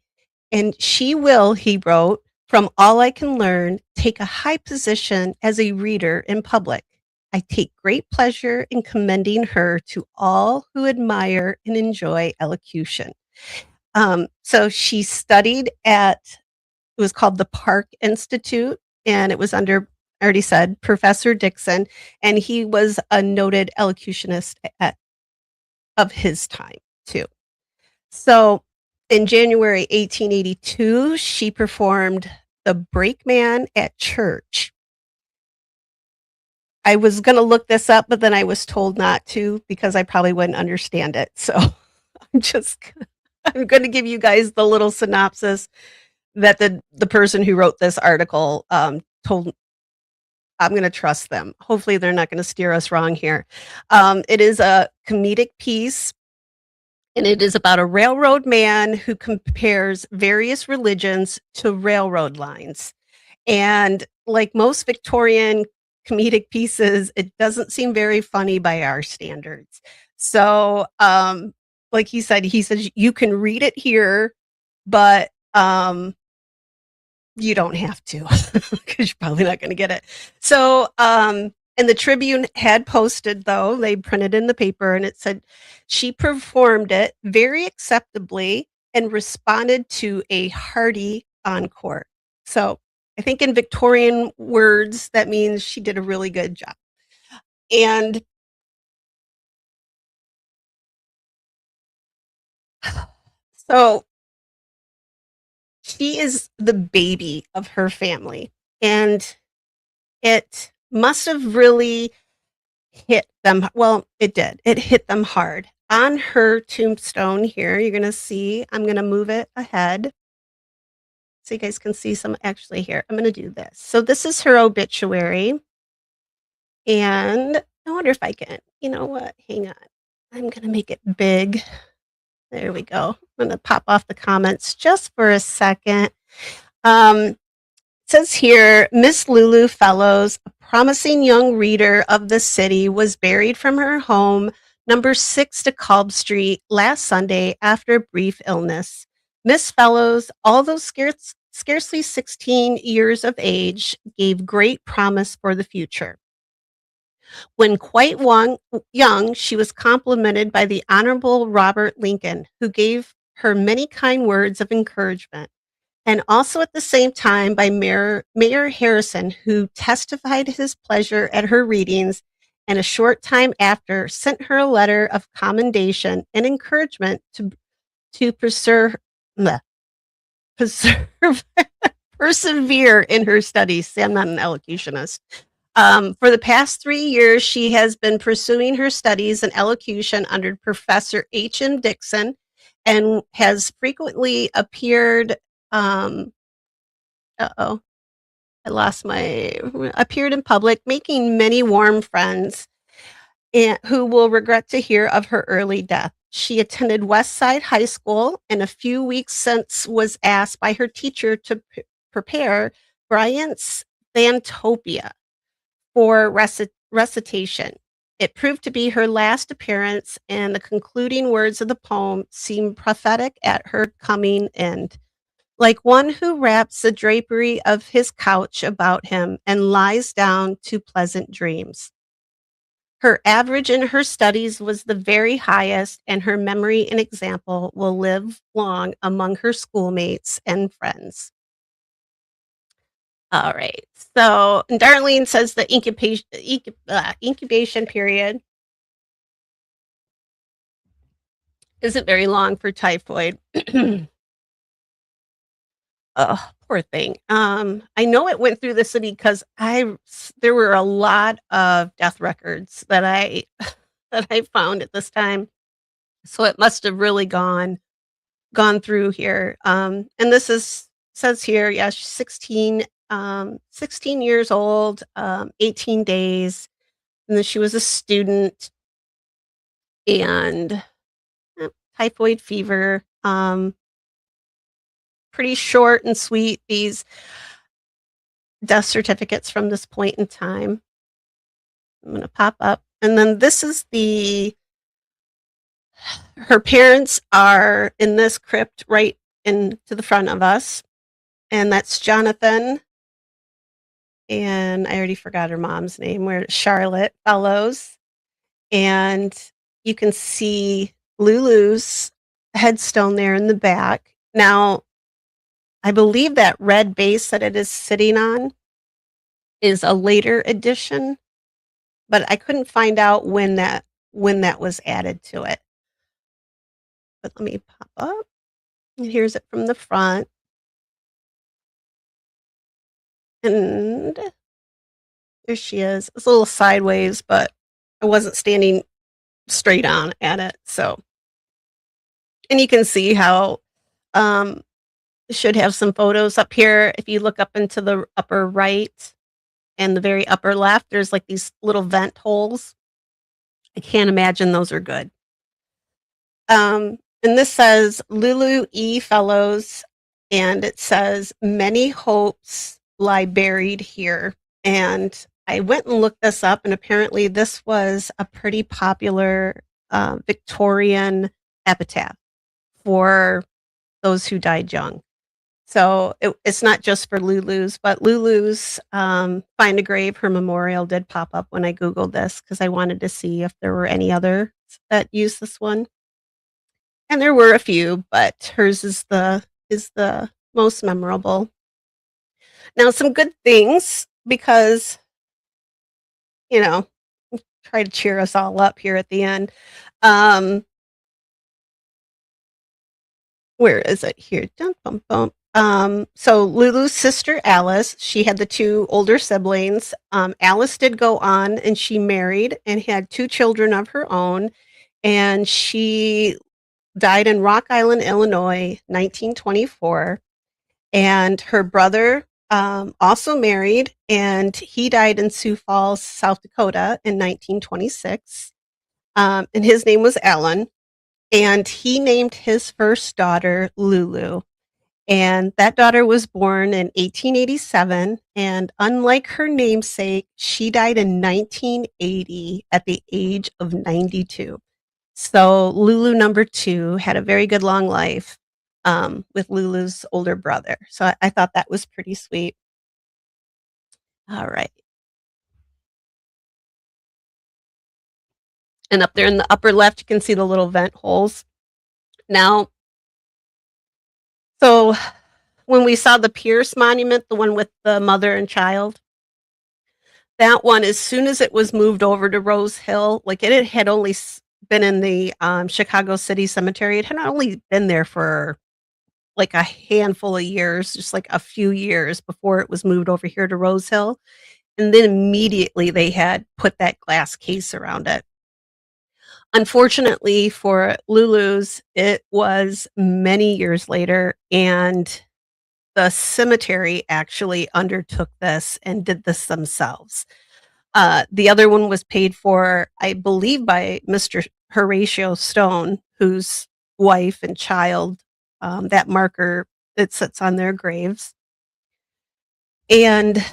and she will, he wrote, from all I can learn, take a high position as a reader in public. I take great pleasure in commending her to all who admire and enjoy elocution. So she studied at, it was called the Park Institute, and it was under, I already said, Professor Dixon, and he was a noted elocutionist of his time too. So in January 1882, she performed The Brakeman at Church. I was going to look this up, but then I was told not to because I probably wouldn't understand it. So I'm going to give you guys the little synopsis that the person who wrote this article told. I'm going to trust them. Hopefully they're not going to steer us wrong here. It is a comedic piece, and it is about a railroad man who compares various religions to railroad lines. And like most Victorian comedic pieces, it doesn't seem very funny by our standards. So, like he says, you can read it here, but you don't have to because you're probably not going to get it. So, and the Tribune had posted, though, they printed in the paper, and it said she performed it very acceptably and responded to a hearty encore. So I think in Victorian words, that means she did a really good job. And so she is the baby of her family, and it must have really hit them. Well, it did. It hit them hard. On her tombstone here, you're gonna see I'm gonna move it ahead so you guys can see some actually here. I'm gonna do this. So this is her obituary, and I wonder if I can you know what? Hang on. I'm gonna make it big. There we go. I'm gonna pop off the comments just for a second. Um, Says here, Miss Lulu Fellows, a promising young reader of the city, was buried from her home, number 6 DeKalb Street, last Sunday after a brief illness. Miss Fellows, although scarcely 16 years of age, gave great promise for the future. When quite young, she was complimented by the Honorable Robert Lincoln, who gave her many kind words of encouragement, and also at the same time by Mayor Harrison, who testified his pleasure at her readings, and a short time after sent her a letter of commendation and encouragement to preserve persevere in her studies. See, I'm not an elocutionist. For the past 3 years, she has been pursuing her studies in elocution under Professor H.M. Dixon and has frequently appeared uh-oh, appeared in public, making many warm friends and who will regret to hear of her early death. She attended West Side High School and a few weeks since was asked by her teacher to prepare Bryant's Thantopia for recitation. It proved to be her last appearance, and the concluding words of the poem seemed prophetic at her coming end. Like one who wraps the drapery of his couch about him and lies down to pleasant dreams. Her average in her studies was the very highest, and her memory and example will live long among her schoolmates and friends. All right. So, and Darlene says the incubation period isn't very long for typhoid. Oh, poor thing. I know it went through the city because there were a lot of death records that I that I found at this time, so it must have really gone through here. And this is says here, yeah, she's 16 years old, 18 days, and then she was a student and typhoid fever. Pretty short and sweet, these death certificates from this point in time. I'm gonna pop up. And then this is her parents are in this crypt right in to the front of us. And that's Jonathan. And I already forgot her mom's name. Where Charlotte Fellows. And you can see Lulu's headstone there in the back. Now, I believe that red base that it is sitting on is a later addition, but I couldn't find out when that was added to it. But let me pop up. And here's it from the front. And there she is. It's a little sideways, but I wasn't standing straight on at it. So, and you can see how should have some photos up here. If you look up into the upper right and the very upper left, there's like these little vent holes. I can't imagine those are good. And this says Lulu E. Fellows, and it says many hopes lie buried here. And I went and looked this up, and apparently this was a pretty popular Victorian epitaph for those who died young. So it's not just for Lulu's, but Lulu's Find a Grave, her memorial did pop up when I Googled this because I wanted to see if there were any others that used this one. And there were a few, but hers is the most memorable. Now, some good things because, try to cheer us all up here at the end. Where is it here? Dum, bum, bum. So Lulu's sister Alice, she had the two older siblings. Alice did go on and she married and had two children of her own, and she died in Rock Island, Illinois, 1924. And her brother also married, and he died in Sioux Falls, South Dakota in 1926. And his name was Alan, and he named his first daughter Lulu. And that daughter was born in 1887. And unlike her namesake, she died in 1980 at the age of 92. So Lulu number two had a very good long life with Lulu's older brother. So I thought that was pretty sweet. All right. And up there in the upper left, you can see the little vent holes. Now, so when we saw the Pierce Monument, the one with the mother and child, that one, as soon as it was moved over to Rosehill, like it had only been in the Chicago City Cemetery. It had only been there for like a handful of years, just like a few years before it was moved over here to Rosehill. And then immediately they had put that glass case around it. Unfortunately for Lulu's, it was many years later, and the cemetery actually undertook this and did this themselves. The other one was paid for, I believe, by Mr. Horatio Stone, whose wife and child, that marker, it sits on their graves. And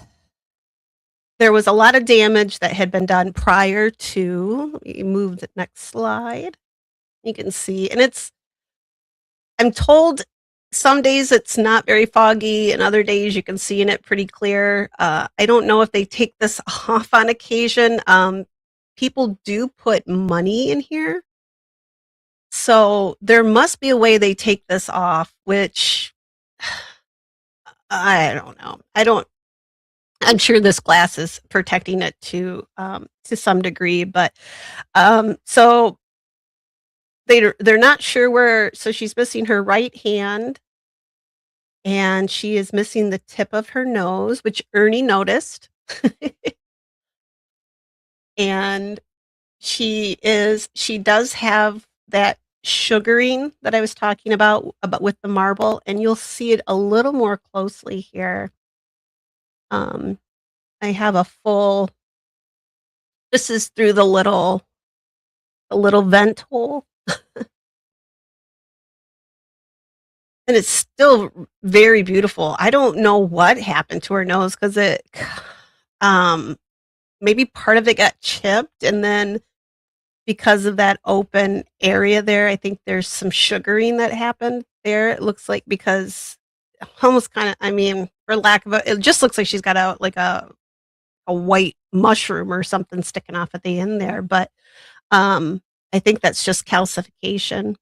there was a lot of damage that had been done prior to. Let me move the next slide. You can see, and I'm told some days it's not very foggy, and other days you can see in it pretty clear. I don't know if they take this off on occasion. People do put money in here, so there must be a way they take this off, which I don't know. I'm sure this glass is protecting it to some degree, but so they're not sure where. So she's missing her right hand, and she is missing the tip of her nose, which Ernie noticed. And she does have that sugaring that I was talking about with the marble, and you'll see it a little more closely here. I have a full. This is through the little vent hole, and it's still very beautiful. I don't know what happened to her nose because um, maybe part of it got chipped, and then because of that open area there, I think there's some sugaring that happened there. It looks like, because almost kind of, I mean, for lack of it just looks like she's got a white mushroom or something sticking off at the end there, but I think that's just calcification.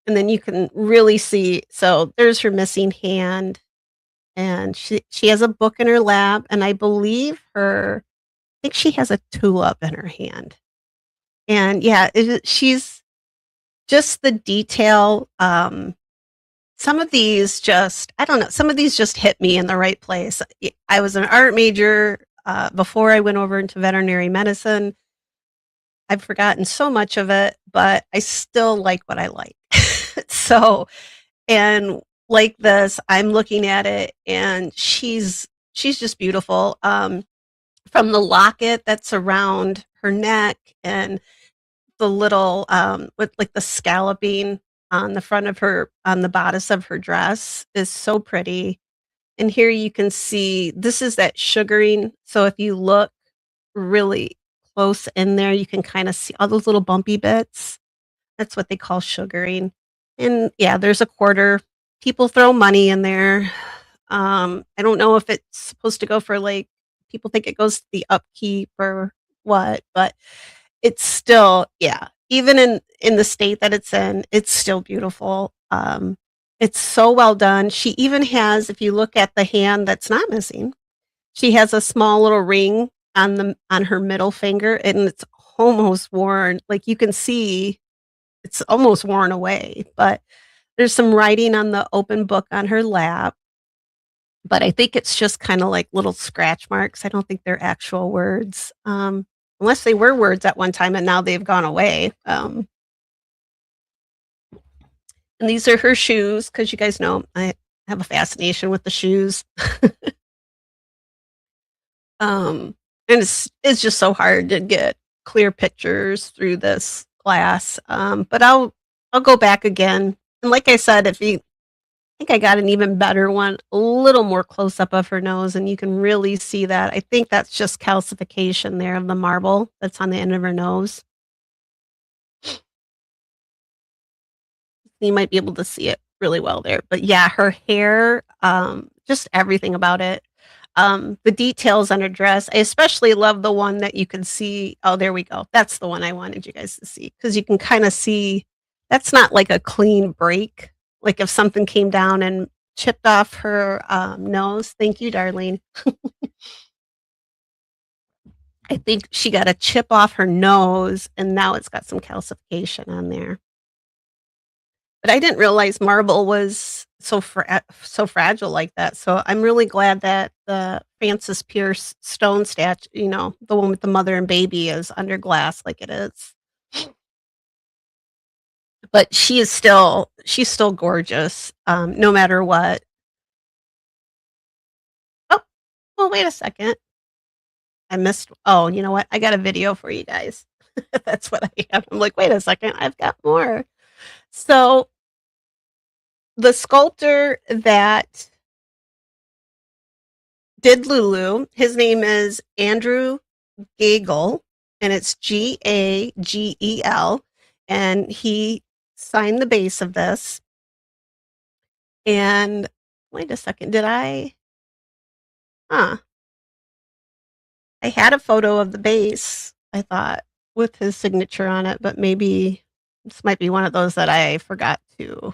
And then you can really see, so there's her missing hand, and she has a book in her lap, and I think she has a tulip in her hand. And yeah, she's just the detail. Some of these just, I don't know, some of these just hit me in the right place. I was an art major before I went over into veterinary medicine. I've forgotten so much of it, but I still like what I like. So, and like this, I'm looking at it, and she's just beautiful. From the locket that's around her neck, and the little with like the scalloping on the front of her, on the bodice of her dress, is so pretty. And here you can see, this is that sugaring. So if you look really close in there, you can kind of see all those little bumpy bits. That's what they call sugaring. And yeah, there's a quarter. People throw money in there. I don't know if it's supposed to go for, like, people think it goes to the upkeep or what, but it's still, yeah, even in the state that it's in, it's still beautiful. It's so well done. She even has, if you look at the hand that's not missing, she has a small little ring on her middle finger, and it's almost worn. Like, you can see it's almost worn away, but There's some writing on the open book on her lap, but I think it's just kinda like little scratch marks. I don't think they're actual words, unless they were words at one time and now they've gone away. And these are her shoes because you guys know I have a fascination with the shoes. Um, and it's just so hard to get clear pictures through this glass, but I'll go back again, and like I said, if you think I got an even better one, a little more close up of her nose, and you can really see that. I think that's just calcification there of the marble that's on the end of her nose. You might be able to see it really well there, but yeah, her hair, just everything about it. The details on her dress, I especially love the one that you can see. Oh, there we go. That's the one I wanted you guys to see because you can kinda see that's not like a clean break, like if something came down and chipped off her, nose. Thank you, darling. I think she got a chip off her nose, and now it's got some calcification on there. But I didn't realize marble was so fragile like that, so I'm really glad that the Francis Pierce stone statue, the one with the mother and baby is under glass like it is. But she's still gorgeous, no matter what. Oh, well, wait a second. You know what? I got a video for you guys. That's what I have. I'm like, "Wait a second, I've got more." So, the sculptor that did Lulu, his name is Andrew Gagel, and it's Gagel, and he signed the base of this. And wait a second, did I? Huh. I had a photo of the base, I thought, with his signature on it, but maybe this might be one of those that I forgot to.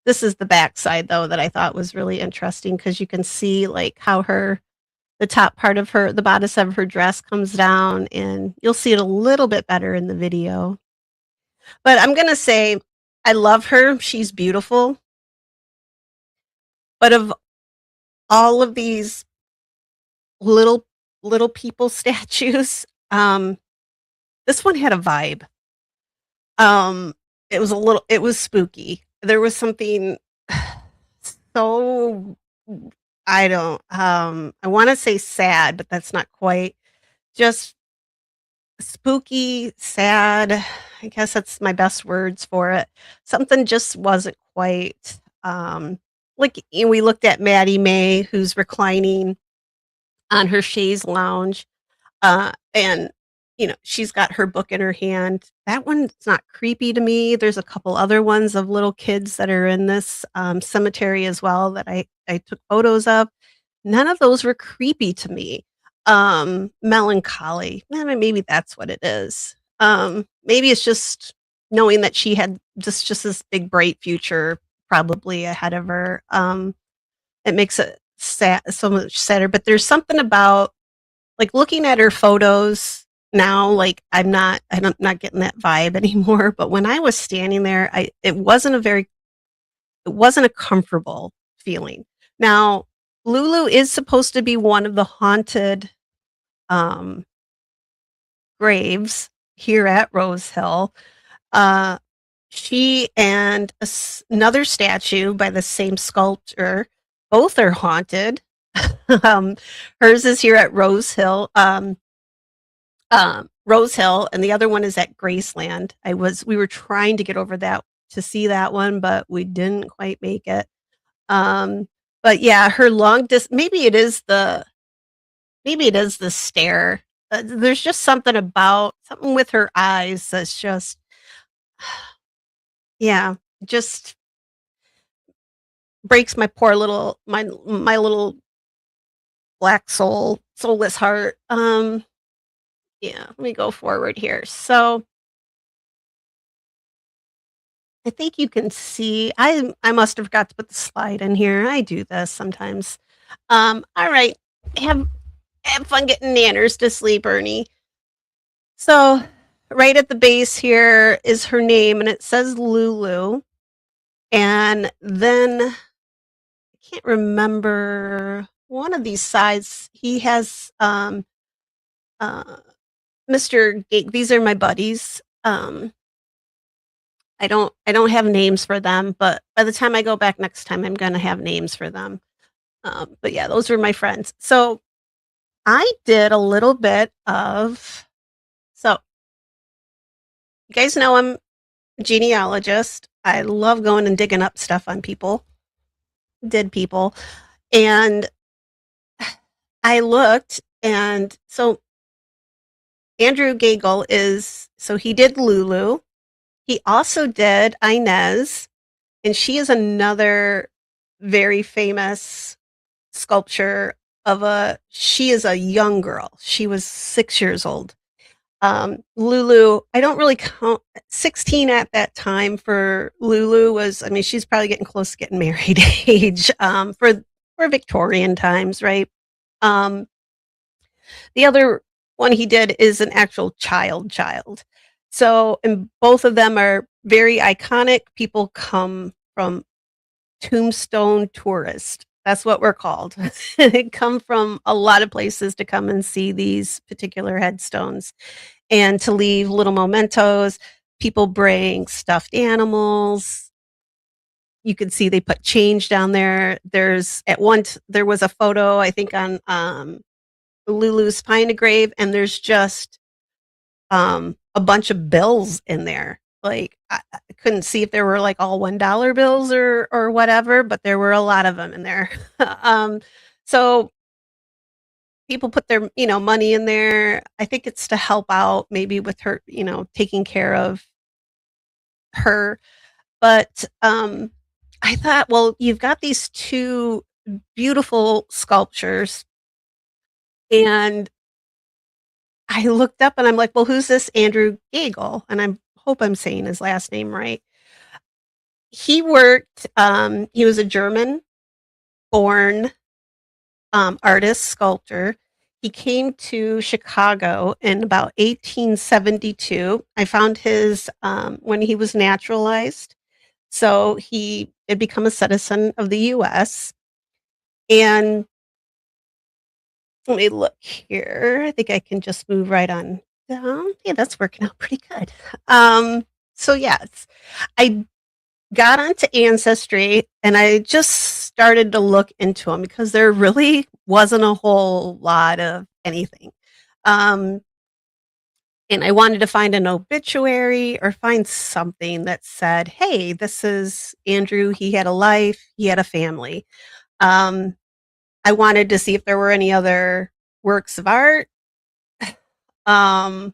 This is the backside though that I thought was really interesting because you can see like how the top part of the bodice of her dress comes down, and you'll see it a little bit better in the video. But I'm gonna say I love her, she's beautiful. But of all of these little little people statues, this one had a vibe. Um, it was spooky. There was something so I don't, I wanna say sad, but that's not quite. Just spooky, sad, I guess that's my best words for it. Something just wasn't quite, we looked at Maddie May, who's reclining on her chaise lounge, and, she's got her book in her hand. That one's not creepy to me. There's a couple other ones of little kids that are in this, cemetery as well that I took photos of. None of those were creepy to me. Melancholy, maybe that's what it is. Maybe it's just knowing that she had just this big, bright future probably ahead of her. It makes it so much sadder, but there's something about, like, looking at her photos now, like, I'm not getting that vibe anymore, but when I was standing there, it wasn't a comfortable feeling. Now, Lulu is supposed to be one of the haunted, um, graves here at Rosehill. Uh, she and another statue by the same sculptor, both are haunted. um, Hers is here at Rosehill, and the other one is at Graceland. We were trying to get over that to see that one, but we didn't quite make it. Um, but yeah, her maybe it is the stare. There's just something with her eyes that's just, yeah, just breaks my little black soulless heart. Yeah, let me go forward here. So I think you can see. I must have forgot to put the slide in here. I do this sometimes. All right, have have fun getting Nanners to sleep, Ernie. So right at the base here is her name, and it says Lulu. And then I can't remember one of these sides. He has uh, Mr. Gate. These are my buddies. I don't have names for them, but by the time I go back next time, I'm gonna have names for them. But yeah, those were my friends. So I did a little bit of so you guys know I'm a genealogist. I love going and digging up stuff on people, dead people. And I looked and so Andrew Gagel he did Lulu. He also did Inez, and she is another very famous sculpture she is a young girl. She was 6 years old. Lulu, I don't really count 16 at that time for Lulu was, I mean, she's probably getting close to getting married age, for Victorian times, right? Um, the other one he did is an actual child. So, and both of them are very iconic. People come from Tombstone tourist. That's what we're called. They come from a lot of places to come and see these particular headstones and to leave little mementos. People bring stuffed animals. You can see they put change down there. There was a photo, I think, on Lulu's Pine Grave, and there's just a bunch of bills in there. Like I couldn't see if there were like all $1 bills or whatever, but there were a lot of them in there. So people put their money in there. I think it's to help out maybe with her, taking care of her. But I thought, well, you've got these two beautiful sculptures, and I looked up and I'm like, well, who's this Andrew Gagel? And I hope I'm saying his last name right. He was a German born artist, sculptor. He came to Chicago in about 1872. I found his when he was naturalized. So he had become a citizen of the US. And let me look here. I think I can just move right on down. Yeah, that's working out pretty good. So yes, I got onto Ancestry and I just started to look into them because there really wasn't a whole lot of anything. Um, and I wanted to find an obituary or find something that said, hey, this is Andrew. He had a life, he had a family. Um, I wanted to see if there were any other works of art. Um,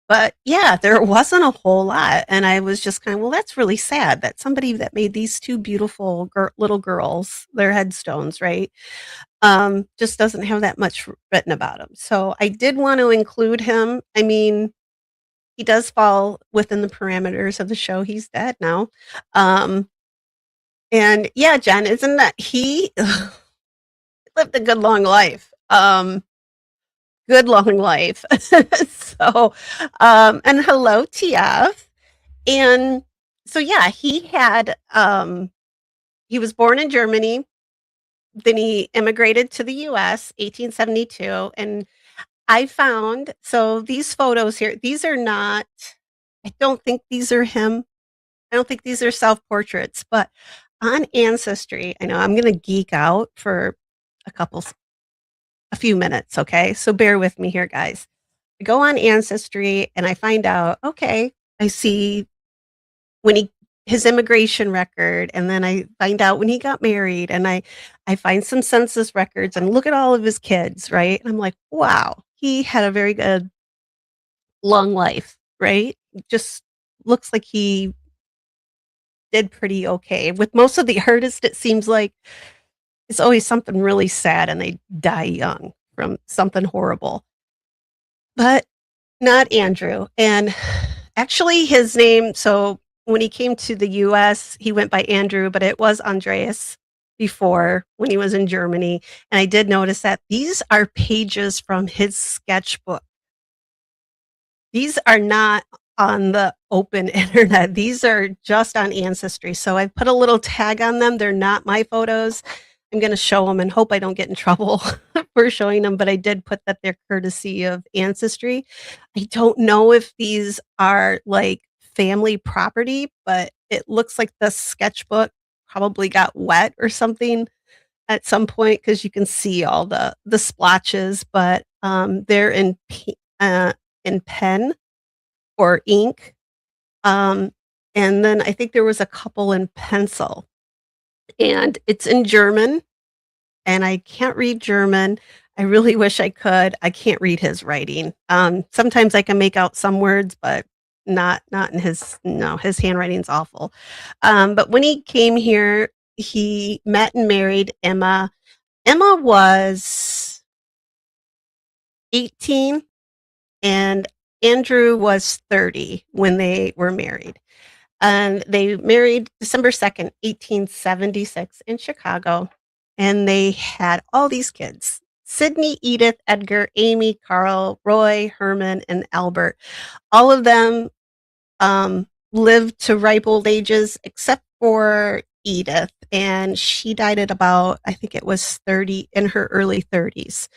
but yeah, there wasn't a whole lot. And I was just kind of, well, that's really sad that somebody that made these two beautiful little girls, their headstones, right? Just doesn't have that much written about him. So I did want to include him. I mean, he does fall within the parameters of the show. He's dead now. And yeah, Jen, isn't that he lived a good long life? Good long life. So, and hello, TF. And so, yeah, he was born in Germany. Then he immigrated to the US, 1872. And so these photos here, I don't think these are him. I don't think these are self portraits, but on Ancestry, I know I'm going to geek out for a few minutes. Okay. So bear with me here, guys. I go on Ancestry and I find out, okay, I see when his immigration record, and then I find out when he got married, and I find some census records and look at all of his kids, right? And I'm like, wow, he had a very good long life, right? Just looks like he did pretty okay. With most of the artists, it seems like it's always something really sad and they die young from something horrible. But not Andrew. And actually, his name, so when he came to the US, he went by Andrew, but it was Andreas before when he was in Germany. And I did notice that these are pages from his sketchbook. These are not on the open internet. These are just on Ancestry. So I put a little tag on them. They're not my photos. I'm going to show them and hope I don't get in trouble for showing them, but I did put that they're courtesy of Ancestry. I don't know if these are like family property, but it looks like the sketchbook probably got wet or something at some point because you can see all the splotches, but they're in pen or ink. Um, and then I think there was a couple in pencil, and it's in German, and I can't read German. I really wish I could. I can't read his writing. Sometimes I can make out some words, but not in his no, his handwriting's awful. But when he came here, he met and married Emma. Emma was 18 and Andrew was 30 when they were married. And they married December 2nd, 1876 in Chicago. And they had all these kids: Sydney, Edith, Edgar, Amy, Carl, Roy, Herman, and Albert. All of them lived to ripe old ages, except for Edith. And she died at about, I think it was 30, in her early 30s.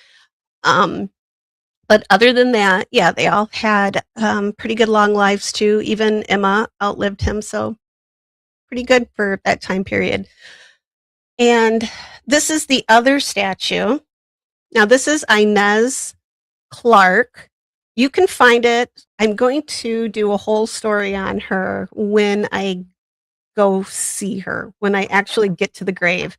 Um, but other than that, yeah, they all had pretty good long lives too. Even Emma outlived him, so pretty good for that time period. And this is the other statue. Now, this is Inez Clark. You can find it. I'm going to do a whole story on her when I go see her, when I actually get to the grave.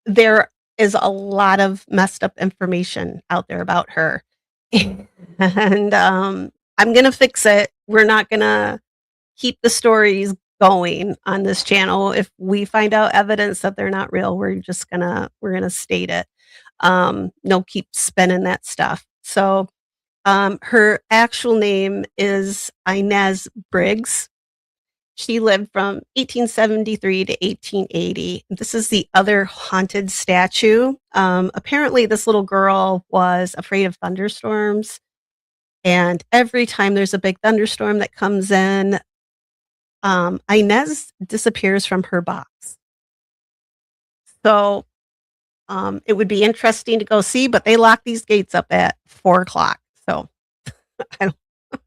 There is a lot of messed up information out there about her. And I'm going to fix it. We're not going to keep the stories going on this channel. If we find out evidence that they're not real, we're gonna state it. No, keep spinning that stuff. So her actual name is Inez Briggs. She lived from 1873 to 1880. This is the other haunted statue. Apparently, this little girl was afraid of thunderstorms. And every time there's a big thunderstorm that comes in, Inez disappears from her box. So it would be interesting to go see, but they lock these gates up at 4 o'clock. So I don't,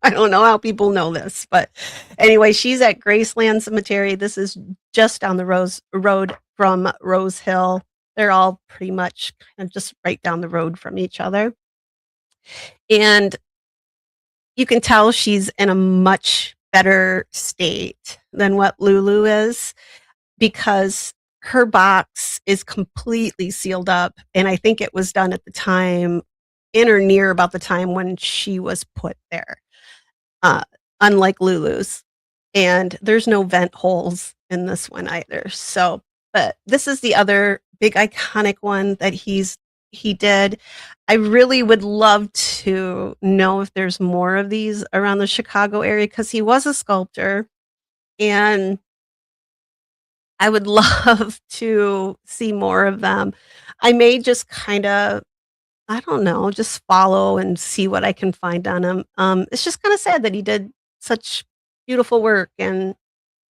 I don't know how people know this, but anyway, she's at Graceland Cemetery. This is just down the road from Rosehill. They're all pretty much kind of just right down the road from each other. And you can tell she's in a much better state than what Lulu is, because her box is completely sealed up. And I think it was done at the time, in or near about the time when she was put there, unlike Lulu's. And there's no vent holes in this one either. So, but this is the other big iconic one that he did. I really would love to know if there's more of these around the Chicago area, because he was a sculptor, and I would love to see more of them. I may just kind of, I don't know, just follow and see what I can find on him. It's just kind of sad that he did such beautiful work, and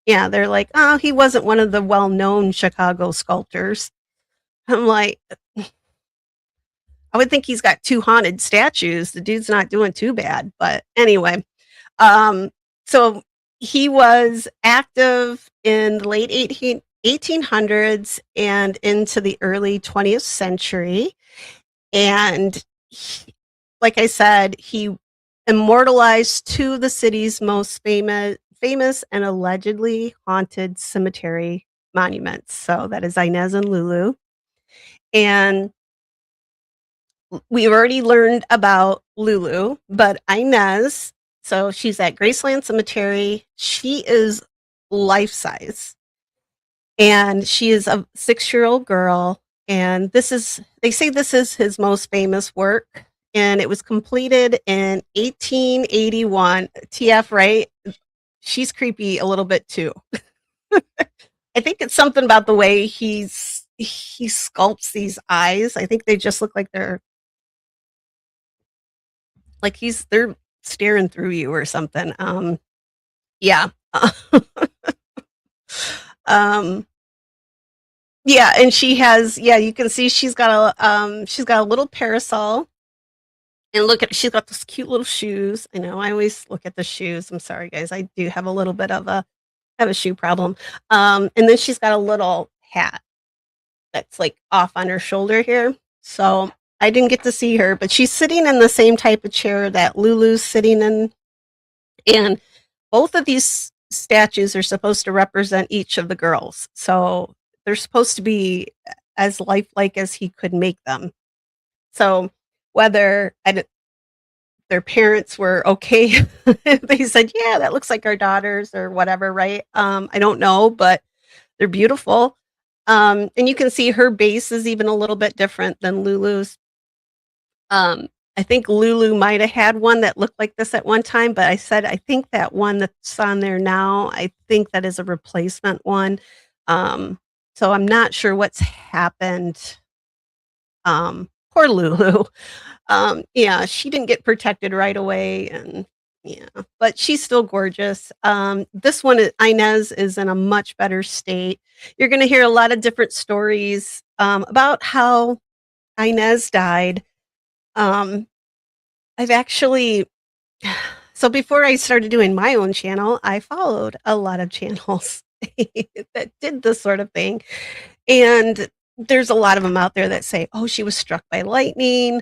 yeah, they're like, oh, he wasn't one of the well-known Chicago sculptors. I'm like, I would think he's got 2 haunted statues. The dude's not doing too bad. But anyway, so he was active in the late 1800s and into the early 20th century. And like I said, he immortalized 2 of the city's most famous and allegedly haunted cemetery monuments. So that is Inez and Lulu. And we've already learned about Lulu, but Inez, so she's at Graceland Cemetery. She is life size, and she is a 6-year-old girl. And they say this is his most famous work, and it was completed in 1881. TF, right? She's creepy a little bit too. I think it's something about the way he sculpts these eyes. I think they just look like they're staring through you or something. Yeah. um, yeah, and she has, yeah, you can see she's got a little parasol. And look at, she's got those cute little shoes. I know I always look at the shoes. I'm sorry, guys. I do have a little bit of a have a shoe problem. And then she's got a little hat that's like off on her shoulder here. So I didn't get to see her, but she's sitting in the same type of chair that Lulu's sitting in. And both of these statues are supposed to represent each of the girls. So they're supposed to be as lifelike as he could make them. So whether their parents were okay, they said, yeah, that looks like our daughters or whatever, right? I don't know, but they're beautiful. And you can see her base is even a little bit different than Lulu's. I think Lulu might have had one that looked like this at one time, but I said I think that one that's on there now, I think that is a replacement one. Um, so I'm not sure what's happened. Poor Lulu. Yeah, she didn't get protected right away, and yeah, but she's still gorgeous. This one, Inez, is in a much better state. You're going to hear a lot of different stories about how Inez died. Um, I've actually, so before I started doing my own channel, I followed a lot of channels that did this sort of thing. And there's a lot of them out there that say, oh, she was struck by lightning.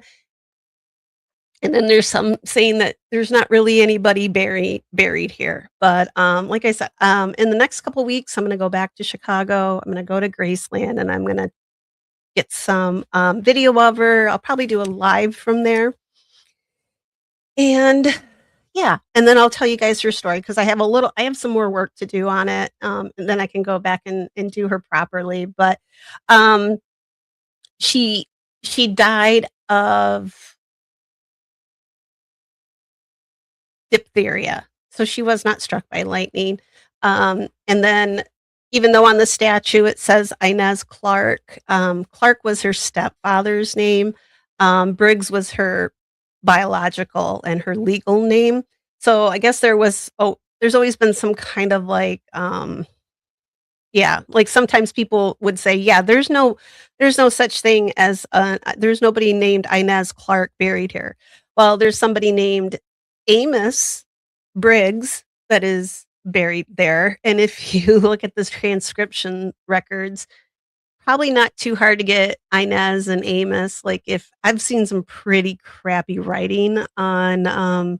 And then there's some saying that there's not really anybody buried here. But like I said, in the next couple weeks, I'm going to go back to Chicago. I'm going to go to Graceland, and I'm going to get some video of her. I'll probably do a live from there. And yeah, and then I'll tell you guys her story because I have some more work to do on it, and then I can go back and do her properly. But um, she she died of diphtheria, so she was not struck by lightning. And then, even though on the statue it says Inez Clark, Clark was her stepfather's name. Briggs was her biological and her legal name. So I guess there's always been some kind of like, yeah, like sometimes people would say, yeah, there's no such thing as there's nobody named Inez Clark buried here. Well, there's somebody named Amos Briggs that is buried there. And if you look at the transcription records, probably not too hard to get Inez and Amos. Like, if I've seen some pretty crappy writing on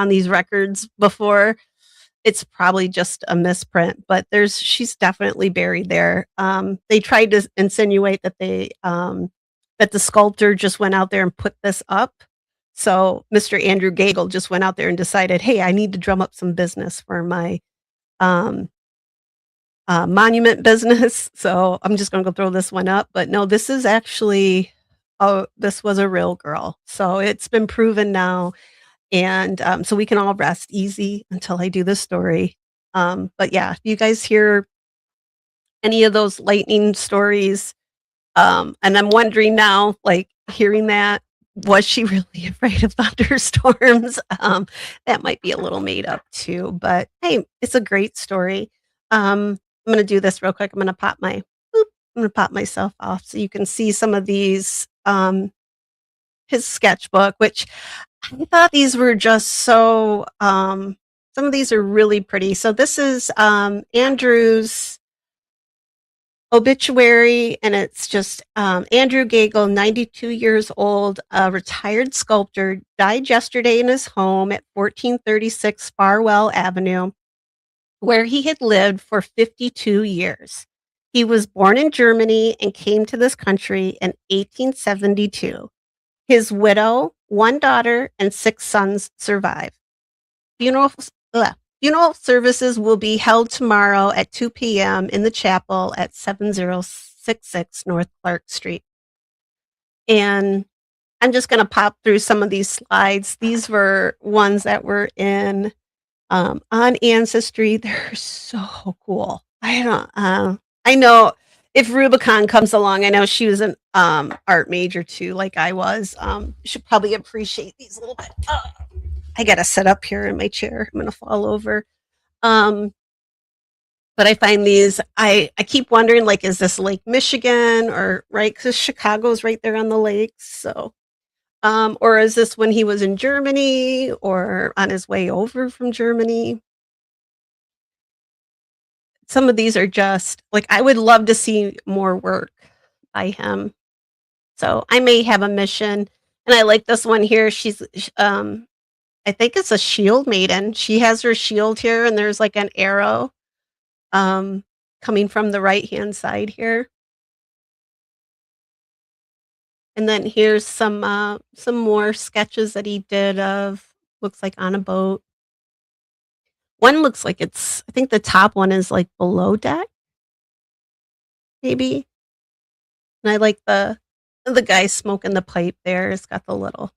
these records before, it's probably just a misprint, but she's definitely buried there. They tried to insinuate that that the sculptor just went out there and put this up. So Mr. Andrew Gagel just went out there and decided, hey, I need to drum up some business for my um, monument business. So I'm just going to go throw this one up. But no, this is actually, oh, this was a real girl. So it's been proven now. And so we can all rest easy until I do this story. But yeah, if you guys hear any of those lightning stories, and I'm wondering now, like hearing that, was she really afraid of thunderstorms? That might be a little made up too, but hey, it's a great story. I'm gonna do this real quick. I'm gonna pop myself off so you can see some of these, his sketchbook, which I thought these were just so, some of these are really pretty. So this is Andrew's obituary, and it's just Andrew Gagel, 92 years old, a retired sculptor, died yesterday in his home at 1436 Farwell Avenue, where he had lived for 52 years. He was born in Germany and came to this country in 1872. His widow, one daughter, and six sons survive. Funeral, funeral services will be held tomorrow at 2 p.m. in the chapel at 7066 North Clark Street. And I'm just going to pop through some of these slides. These were ones that were in on Ancestry. They're so cool. I know if Rubicon comes along, I know she was an art major too, like I was. Should probably appreciate these a little bit. I gotta sit up here in my chair. I'm gonna fall over. Um, but I find these, I keep wondering, like, is this Lake Michigan or right? Because Chicago's right there on the lakes. So, or is this when he was in Germany or on his way over from Germany? Some of these are just like I would love to see more work by him. So I may have a mission. And I like this one here. I think it's a shield maiden. She has her shield here, and there's like an arrow um, coming from the right hand side here. And then here's some more sketches that he did of looks like on a boat. One looks like I think the top one is like below deck, maybe. And I like the guy smoking the pipe there. It's got the little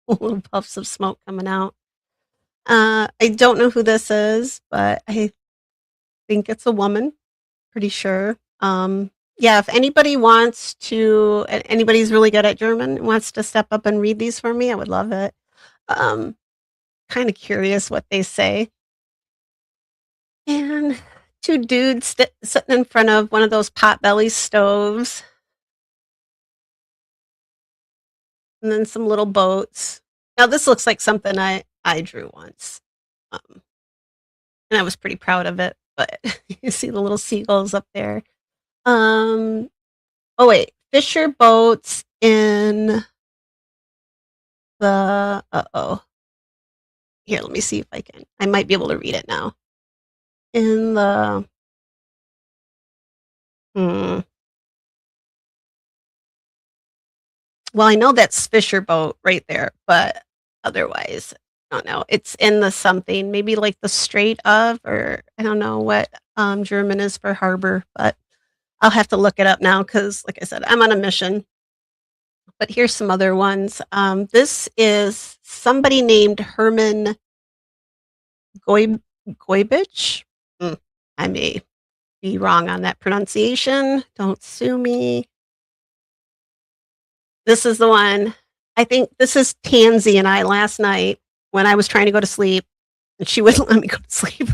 little puffs of smoke coming out. I don't know who this is, but I think it's a woman, pretty sure. Yeah, if anybody's really good at German and wants to step up and read these for me, I would love it. Um, Kind of curious what they say. And two dudes sitting in front of one of those potbelly stoves, and then some little boats. Now this looks like something I drew once, um, and I was pretty proud of it. But you see the little seagulls up there. Um, oh wait, Fisher boats in the here, let me see if I might be able to read it now. In the hmm, well, I know that's Fisher boat right there, but otherwise, I don't know. It's in the something, maybe like the Strait of, or I don't know what German is for harbor, but I'll have to look it up now because, like I said, I'm on a mission. But here's some other ones. This is somebody named Herman Goibich. Mm, I may be wrong on that pronunciation. Don't sue me. This is the one. I think this is Tansy and I last night when I was trying to go to sleep, and she wouldn't let me go to sleep.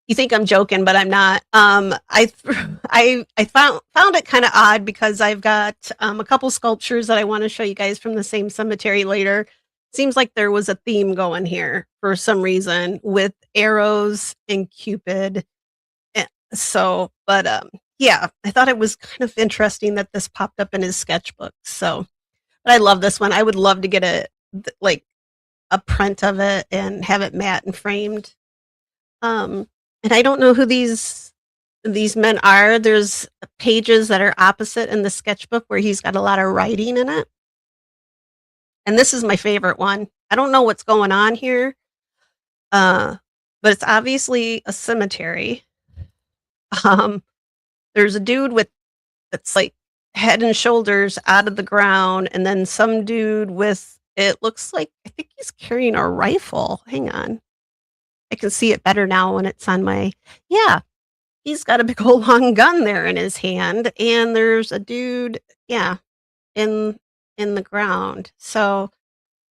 You think I'm joking, but I'm not. I found it kind of odd because I've got a couple sculptures that I want to show you guys from the same cemetery later. Seems like there was a theme going here for some reason with arrows and Cupid. But yeah, I thought it was kind of interesting that this popped up in his sketchbook. So, but I love this one. I would love to get like a print of it and have it matte and framed. And I don't know who these men are. There's pages that are opposite in the sketchbook where he's got a lot of writing in it. And this is my favorite one. I don't know what's going on here, but it's obviously a cemetery. Um, there's a dude that's like head and shoulders out of the ground, and then some dude with it looks like I think he's carrying a rifle. Hang on. I can see it better now when it's on my yeah, he's got a big old long gun there in his hand, and there's a dude, yeah, in in the ground. So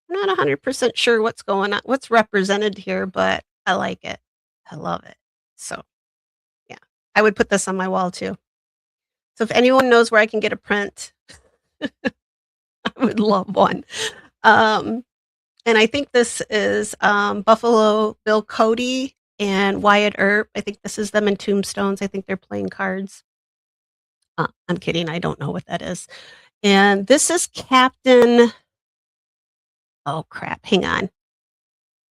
I'm not 100% sure what's going on, what's represented here, but I like it. I love it. So yeah, I would put this on my wall too. So if anyone knows where I can get a print, I would love one. Um, and I think this is Buffalo Bill Cody and Wyatt Earp. I think this is them in Tombstones. I think they're playing cards. I'm kidding. I don't know what that is. And this is Captain. Oh crap! Hang on.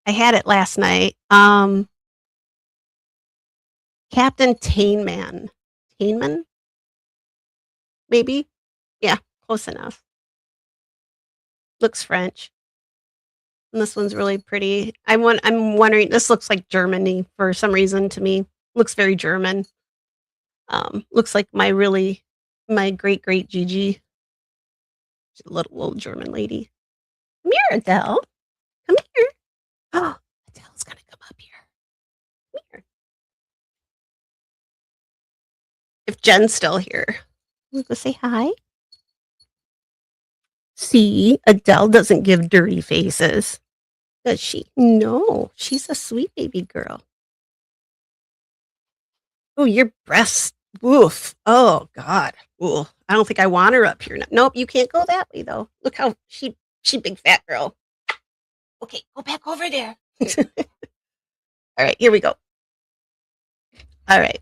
I had it last night. Captain Tainman. Tainman, maybe. Yeah, close enough. Looks French. And this one's really pretty. I'm wondering. This looks like Germany for some reason to me. Looks very German. Looks like my great great Gigi. She's a little German lady. Come here, Adele. Come here. Oh, Adele's gonna come up here. Come here. If Jen's still here, we'll go say hi. See, Adele doesn't give dirty faces. Does she? No, she's a sweet baby girl. Oh, your breasts. Oof. Oh God. Ooh. I don't think I want her up here. Nope, you can't go that way though. Look how she big fat girl. Okay, go back over there. All right, here we go. All right.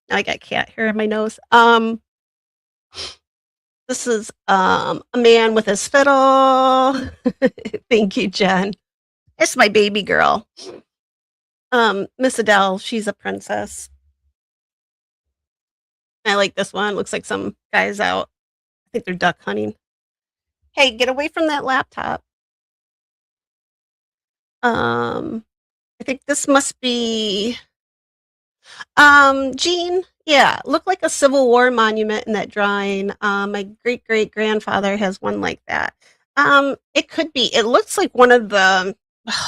Now I got cat hair in my nose. This is a man with his fiddle. Thank you, Jen. It's my baby girl. Miss Adele, she's a princess. I like this one. Looks like some guys out. I think they're duck hunting. Hey, get away from that laptop. I think this must be Jean. Yeah, looked like a Civil War monument in that drawing. My great great grandfather has one like that. It could be. It looks like one of the.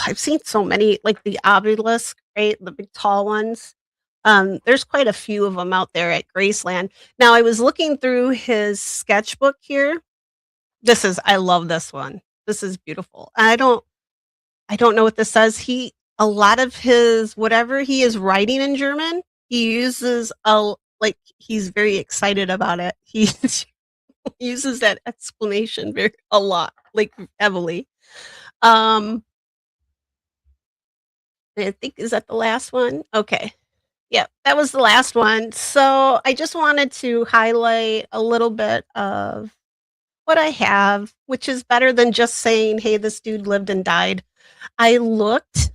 I've seen so many, like the obelisk, right? The big tall ones. There's quite a few of them out there at Graceland. Now, I was looking through his sketchbook here. I love this one. This is beautiful. I don't know what this says. A lot of his, whatever he is writing in German, he uses like he's very excited about it. He uses that explanation a lot, like heavily. I think, is that the last one? Okay. Yeah, that was the last one. So I just wanted to highlight a little bit of what I have, which is better than just saying, hey, this dude lived and died. I looked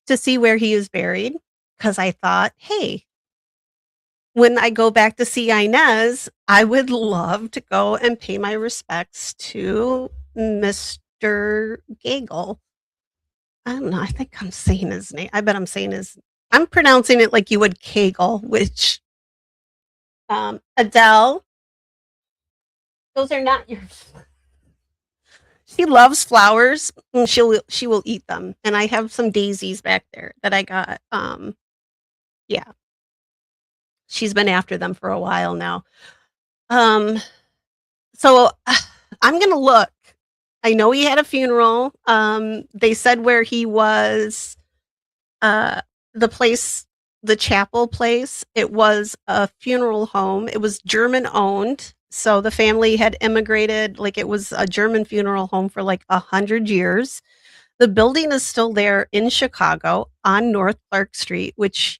to see where he is buried because I thought, hey, when I go back to see Inez, I would love to go and pay my respects to Mr. Gagel. I don't know. I think I'm saying his name. I bet I'm pronouncing it like you would Kegel, which Adele, those are not your. She loves flowers and she will eat them. And I have some daisies back there that I got. Yeah. She's been after them for a while now. So I'm gonna look. I know he had a funeral. They said where he was, the place, the chapel place. It was a funeral home. It was German owned. So the family had immigrated, like it was a German funeral home for like 100 years. The building is still there in Chicago on North Clark Street, which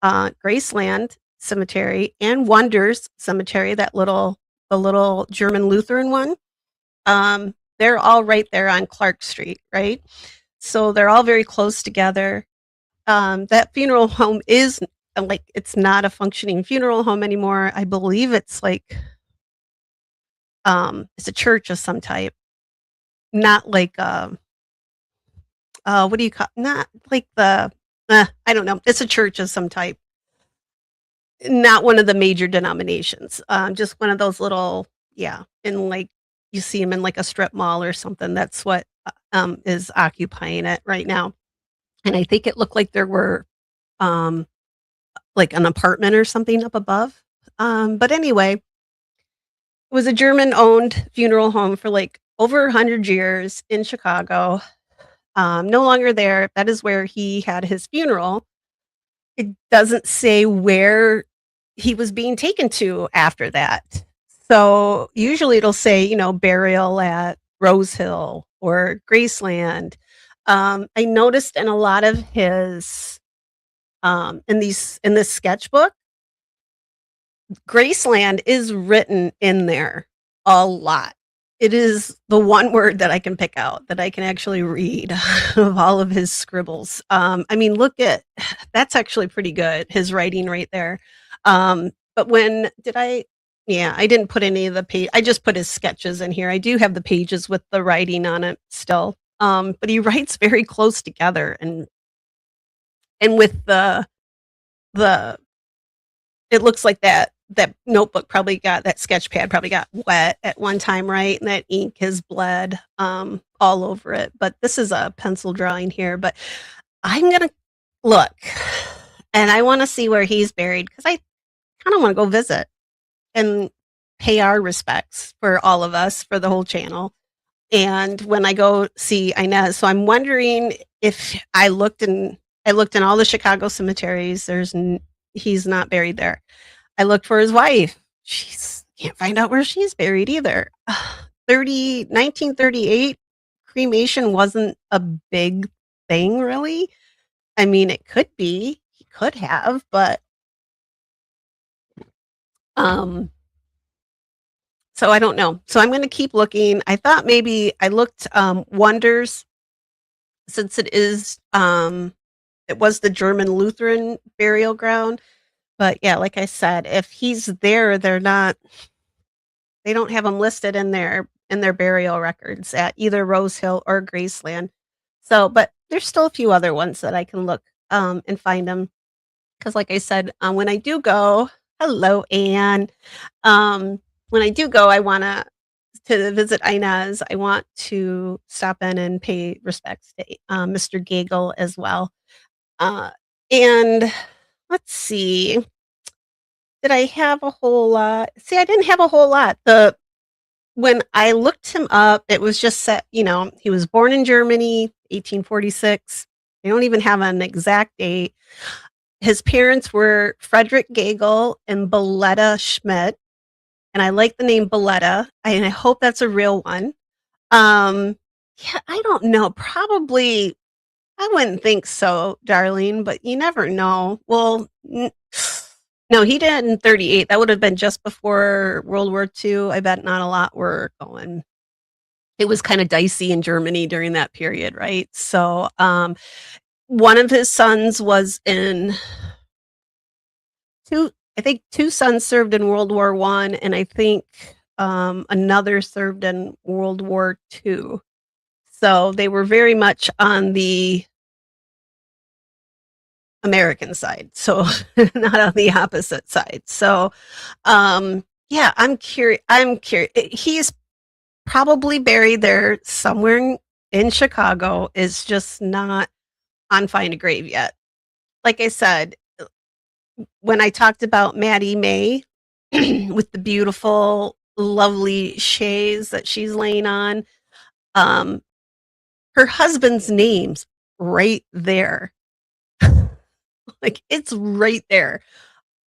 Graceland Cemetery and Wonders Cemetery, the little German Lutheran one, they're all right there on Clark Street, right? So they're all very close together. That funeral home is like, it's not a functioning funeral home anymore. I believe it's like it's a church of some type, not like what do you call, not like the I don't know, it's a church of some type, not one of the major denominations, just one of those little, yeah, in like, you see them in like a strip mall or something. That's what is occupying it right now. And I think it looked like there were like an apartment or something up above. But anyway, it was a German owned funeral home for like over 100 years in Chicago. No longer there. That is where he had his funeral. It doesn't say where he was being taken to after that. So usually it'll say, burial at Rosehill or Graceland. I noticed in a lot of his in this sketchbook, Graceland is written in there a lot. It is the one word that I can pick out, that I can actually read of all of his scribbles. I mean, that's actually pretty good, his writing right there. But I didn't put any of the page. I just put his sketches in here. I do have the pages with the writing on it still. But he writes very close together, and with the it looks like that notebook that sketch pad probably got wet at one time, right? And that ink has bled all over it. But this is a pencil drawing here. But I'm gonna look, and I want to see where he's buried, because I kind of want to go visit and pay our respects for all of us, for the whole channel. and when I go see Inez, so I'm wondering if I looked in all the Chicago cemeteries. He's not buried there. I looked for his wife. She's can't find out where she's buried either. 1938 cremation wasn't a big thing, really. I mean, it could be. He could have, but um so I don't know. So I'm going to keep looking. I thought maybe I looked Wonders, since it was the German Lutheran burial ground. But yeah, like I said, if he's there, they don't have him listed in their burial records at either Rosehill or Graceland. So, but there's still a few other ones that I can look and find them, because like I said, when I do go, hello Anne. When I do go, I want to visit Inez. I want to stop in and pay respects to Mr. Gagel as well. Uh, and let's see, did I have a whole lot? See, I didn't have a whole lot. The When I looked him up, it was just set, he was born in Germany, 1846. They don't even have an exact date. His parents were Frederick Gagel and Beletta Schmidt, and I like the name Beletta, and I hope that's a real one. Yeah, I don't know. Probably, I wouldn't think so, Darlene, but you never know. Well, no, he did in 38. That would have been just before World War II. I bet not a lot were going. It was kind of dicey in Germany during that period, right? So, one of his sons was in I think two sons served in World War I, and I think another served in World War II. So they were very much on the American side, so not on the opposite side. So, yeah, I'm curious. He's probably buried there somewhere in Chicago. Is just not on Find a Grave yet. Like I said, when I talked about Maddie May with the beautiful, lovely chaise that she's laying on, um, her husband's name's right there. Like, it's right there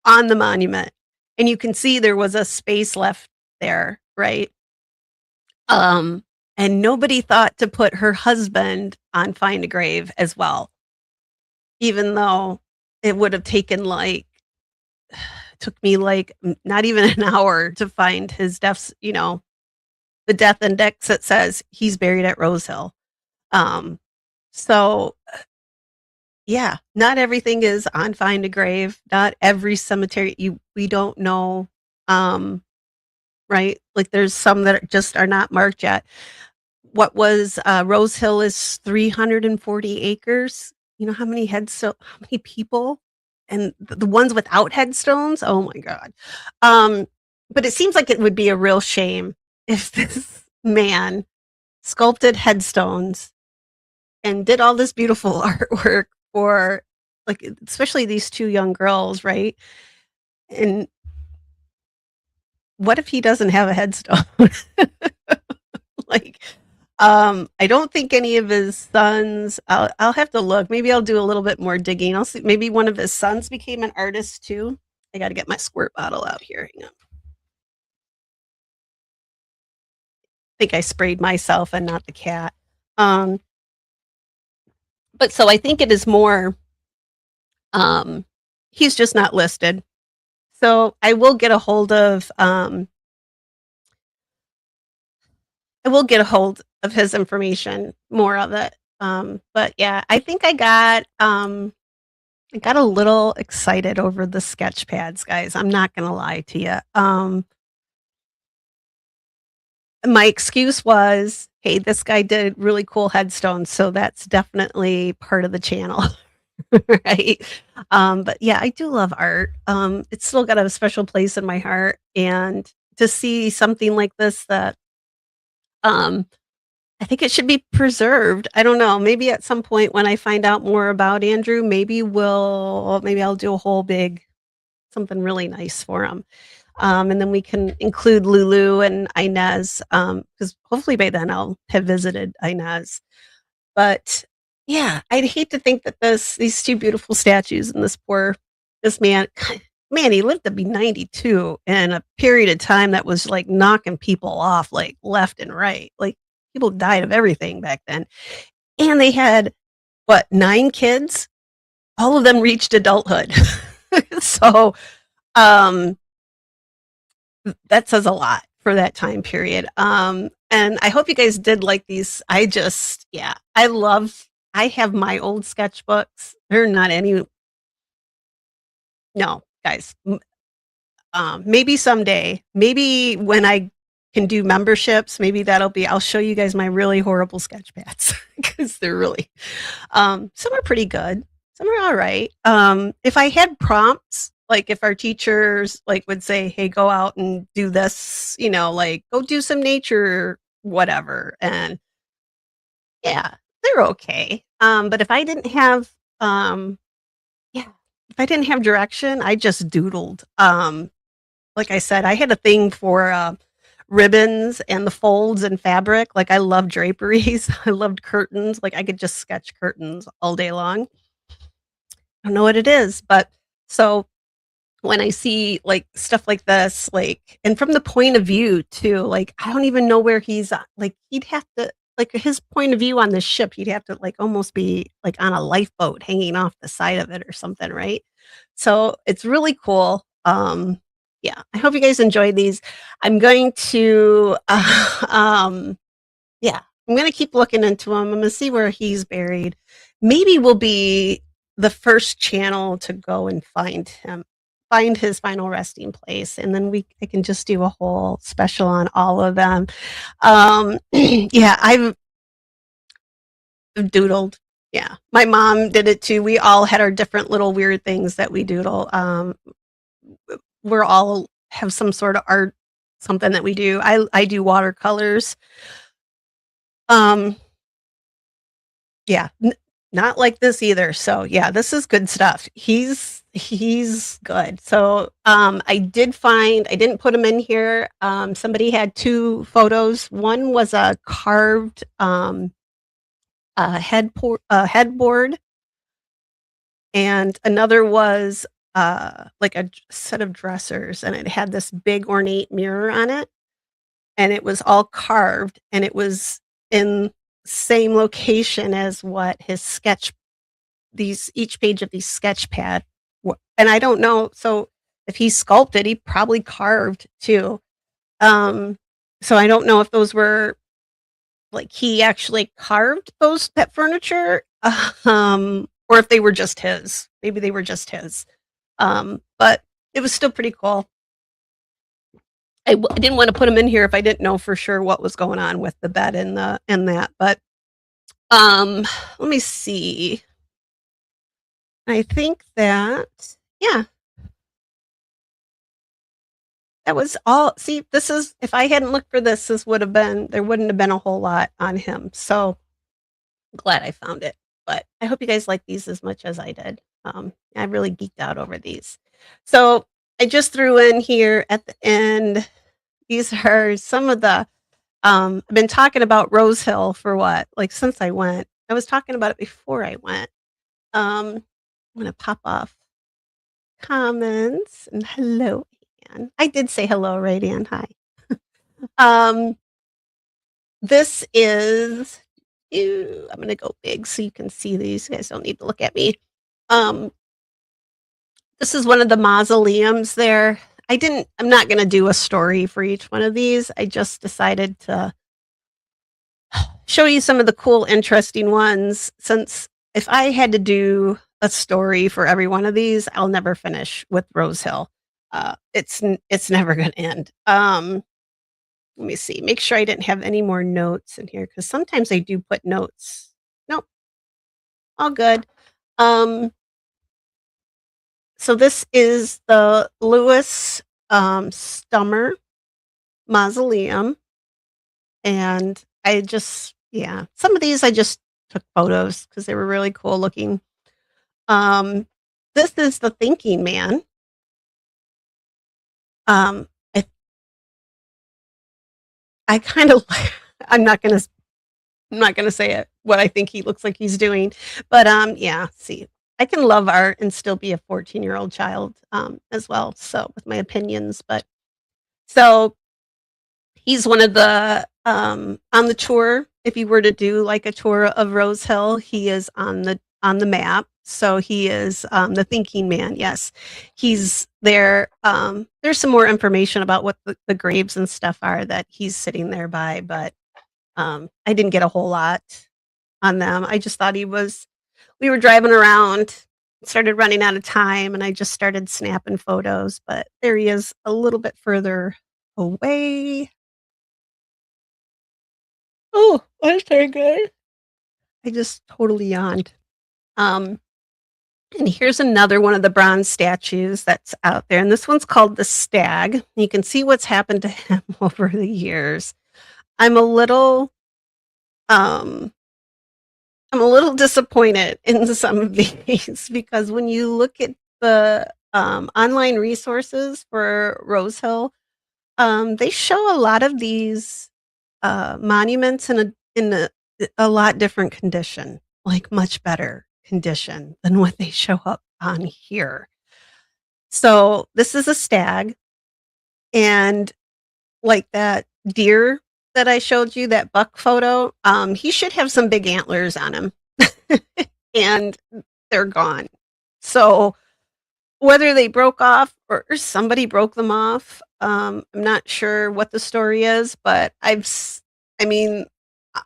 on the monument. And you can see there was a space left there, right? And nobody thought to put her husband on Find a Grave as well, even though it would have taken took me not even an hour to find his the death index that says he's buried at Rosehill. So yeah, not everything is on Find a Grave. Not every cemetery we don't know. Right? Like there's some that just are not marked yet. What was Rosehill is 340 acres. You know how many how many people? And the ones without headstones, oh my god. But it seems like it would be a real shame if this man sculpted headstones and did all this beautiful artwork for, like, especially these two young girls, right? And what if he doesn't have a headstone? Like, I don't think any of his sons. I'll have to look. Maybe I'll do a little bit more digging. I'll see. Maybe one of his sons became an artist too. I got to get my squirt bottle out here. Hang on. I think I sprayed myself and not the cat. But so I think it is more. He's just not listed. So I will get a hold of. I will get a hold of his information, more of it. But yeah, I think I got a little excited over the sketch pads, guys. I'm not gonna lie to you. My excuse was, hey, this guy did really cool headstones, so that's definitely part of the channel. Right? But yeah, I do love art. It's still got a special place in my heart, and to see something like this that I think it should be preserved. I don't know. Maybe at some point when I find out more about Andrew, maybe I'll do a whole big something really nice for him. And then we can include Lulu and Inez, because hopefully by then I'll have visited Inez. But yeah, I'd hate to think that these two beautiful statues and this man, man, he lived to be 92 in a period of time that was like knocking people off like left and right. Like people died of everything back then. And they had what, 9 kids? All of them reached adulthood. So, um, that says a lot for that time period. And I hope you guys did like these. Yeah, I have my old sketchbooks. They're not any, no, guys. Maybe someday, maybe when I can do memberships, maybe I'll show you guys my really horrible sketch pads because they're really, some are pretty good. Some are all right. If I had prompts, like if our teachers like would say, "Hey, go out and do this," like go do some nature, whatever, and yeah, they're okay. But if I didn't have, yeah, if I didn't have direction, I just doodled. Like I said, I had a thing for ribbons and the folds and fabric. Like I love draperies. I loved curtains. Like I could just sketch curtains all day long. I don't know what it is, but so when I see like stuff like this, like, and from the point of view too, like I don't even know where he's at. Like he'd have to, like his point of view on the ship, he'd have to like almost be like on a lifeboat hanging off the side of it or something, right? So it's really cool. Yeah, I hope you guys enjoyed these. I'm going to, yeah, I'm gonna keep looking into him. I'm gonna see where he's buried. Maybe we'll be the first channel to go and find his final resting place, and then I can just do a whole special on all of them. Yeah, I've doodled. Yeah, my mom did it too. We all had our different little weird things that we doodle. We're all have some sort of art, something that we do. I do watercolors. Um, yeah, not like this either. So yeah, this is good stuff. He's good. So I didn't put him in here. Somebody had 2 photos. One was a carved headboard, and another was like a set of dressers, and it had this big ornate mirror on it, and it was all carved, and it was in same location as what his sketch these each page of these sketch pad and I don't know, so if he sculpted, he probably carved too. Um, so I don't know if those were like he actually carved that furniture, or if they were just his. Maybe they were just his. But it was still pretty cool. I didn't want to put him in here if I didn't know for sure what was going on with the bed and that. But um, let me see. I think that yeah, that was all. See, this is if I hadn't looked for this would have been there wouldn't have been a whole lot on him. So glad I found it. But I hope you guys like these as much as I did. I really geeked out over these. So I just threw in here at the end. These are some of the I've been talking about Rosehill for what? Like since I went. I was talking about it before I went. I'm gonna pop off comments and hello, Ann. I did say hello, right, Ann? Hi. Um, this is I'm gonna go big so you can see these. You guys don't need to look at me. Um, this is one of the mausoleums there. I'm not gonna do a story for each one of these. I just decided to show you some of the cool, interesting ones, since if I had to do a story for every one of these, I'll never finish with Rosehill. It's never gonna end. Let me see, make sure I didn't have any more notes in here, because sometimes I do put notes. Nope, all good. So this is the Lewis Stummer Mausoleum, and yeah, some of these I just took photos because they were really cool looking. This is the Thinking Man. Um, I I kind of I'm not gonna I'm not gonna say it what I think he looks like he's doing, but yeah. See, I can love art and still be a 14-year-old child as well. So with my opinions, but so he's one of the on the tour. If you were to do like a tour of Rosehill, he is on the map. So he is the thinking man. Yes, he's there. There's some more information about what the graves and stuff are that he's sitting there by, but I didn't get a whole lot on them. I just thought he was. We were driving around, started running out of time, and I just started snapping photos. But there he is, a little bit further away. Oh, that's very good. I just totally yawned. Um, and here's another one of the bronze statues that's out there, and this one's called the Stag. You can see what's happened to him over the years. I'm a little, um, I'm a little disappointed in some of these because when you look at the online resources for Rosehill, they show a lot of these monuments in a lot different condition, like much better condition than what they show up on here. So this is a stag, and like that deer that I showed you, that buck photo, he should have some big antlers on him, and they're gone. So whether they broke off or somebody broke them off, I'm not sure what the story is, but I mean,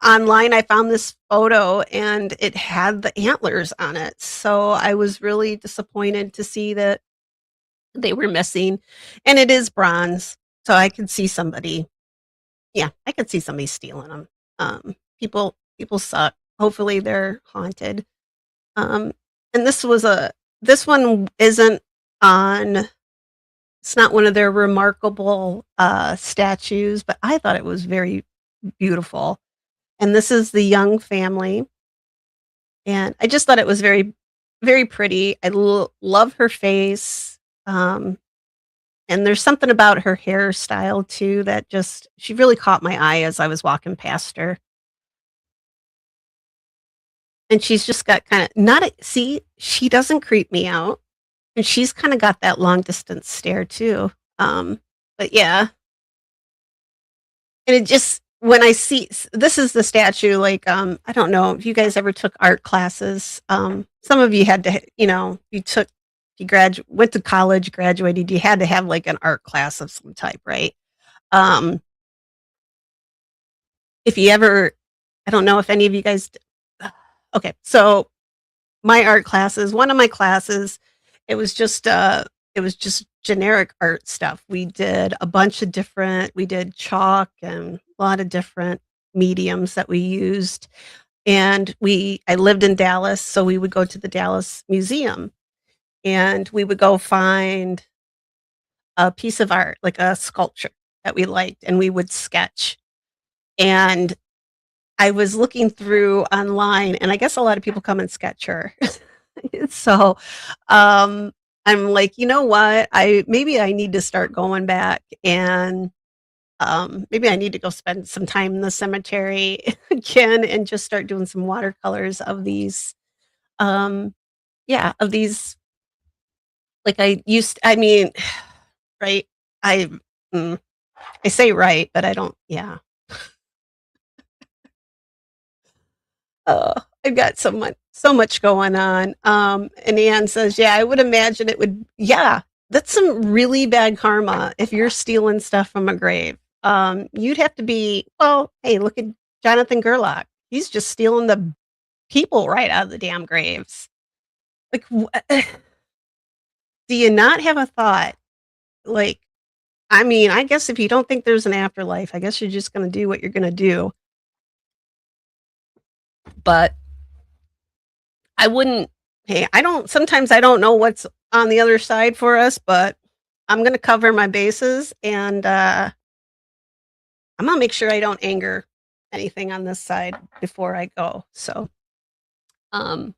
online I found this photo and it had the antlers on it. So I was really disappointed to see that they were missing. And it is bronze. So I could see somebody, yeah, I could see somebody stealing them. People suck. Hopefully they're haunted. Um, and this one isn't on it's not one of their remarkable, statues, but I thought it was very beautiful, and this is the Young family, and I just thought it was very, very pretty. I love her face, and there's something about her hairstyle too that just she really caught my eye as I was walking past her, and she's just got kinda not a see, she doesn't creep me out, and she's kinda got that long distance stare too, but yeah. And it just when I see this is the statue, like, I don't know if you guys ever took art classes. Some of you had to, you went to college, graduated, you had to have like an art class of some type, right? Um, if you ever, I don't know if any of you guys, okay, so my art classes, one of my classes, it was just uh it was just generic art stuff. We did a bunch of different we did chalk and a lot of different mediums that we used. And we I lived in Dallas, so we would go to the Dallas Museum and we would go find a piece of art, like a sculpture that we liked, and we would sketch. And I was looking through online, and I guess a lot of people come and sketch her. So, I'm like, "You know what? I need to start going back and, maybe I need to go spend some time in the cemetery again and just start doing some watercolors of these, um, yeah, of these like I mean, right? I mm, I say right, but I don't yeah. Oh, I've got so much going on. And Ann says, "Yeah, I would imagine it would yeah, that's some really bad karma if you're stealing stuff from a grave. You'd have to be well, hey, look at Jonathan Gerlach. He's just stealing the people right out of the damn graves. Like, do you not have a thought? Like, I mean, I guess if you don't think there's an afterlife, I guess you're just gonna do what you're gonna do. But I wouldn't hey, I don't know what's on the other side for us, but I'm gonna cover my bases and, I'm gonna make sure I don't anger anything on this side before I go, so, um,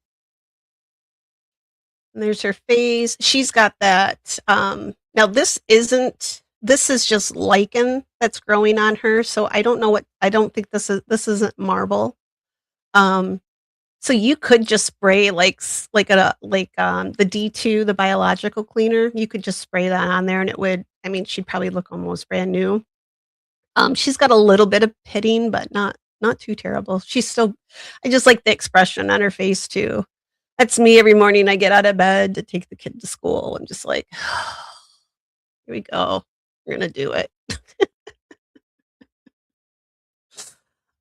and there's her face. She's got that, now this isn't this is just lichen that's growing on her, so I don't think this isn't marble. Um, so you could just spray the D2, the biological cleaner, you could just spray that on there and it would I mean, she'd probably look almost brand new. She's got a little bit of pitting, but not too terrible. She's still I just like the expression on her face too. That's me every morning I get out of bed to take the kid to school. I'm just like, "Here we go. We're gonna do it."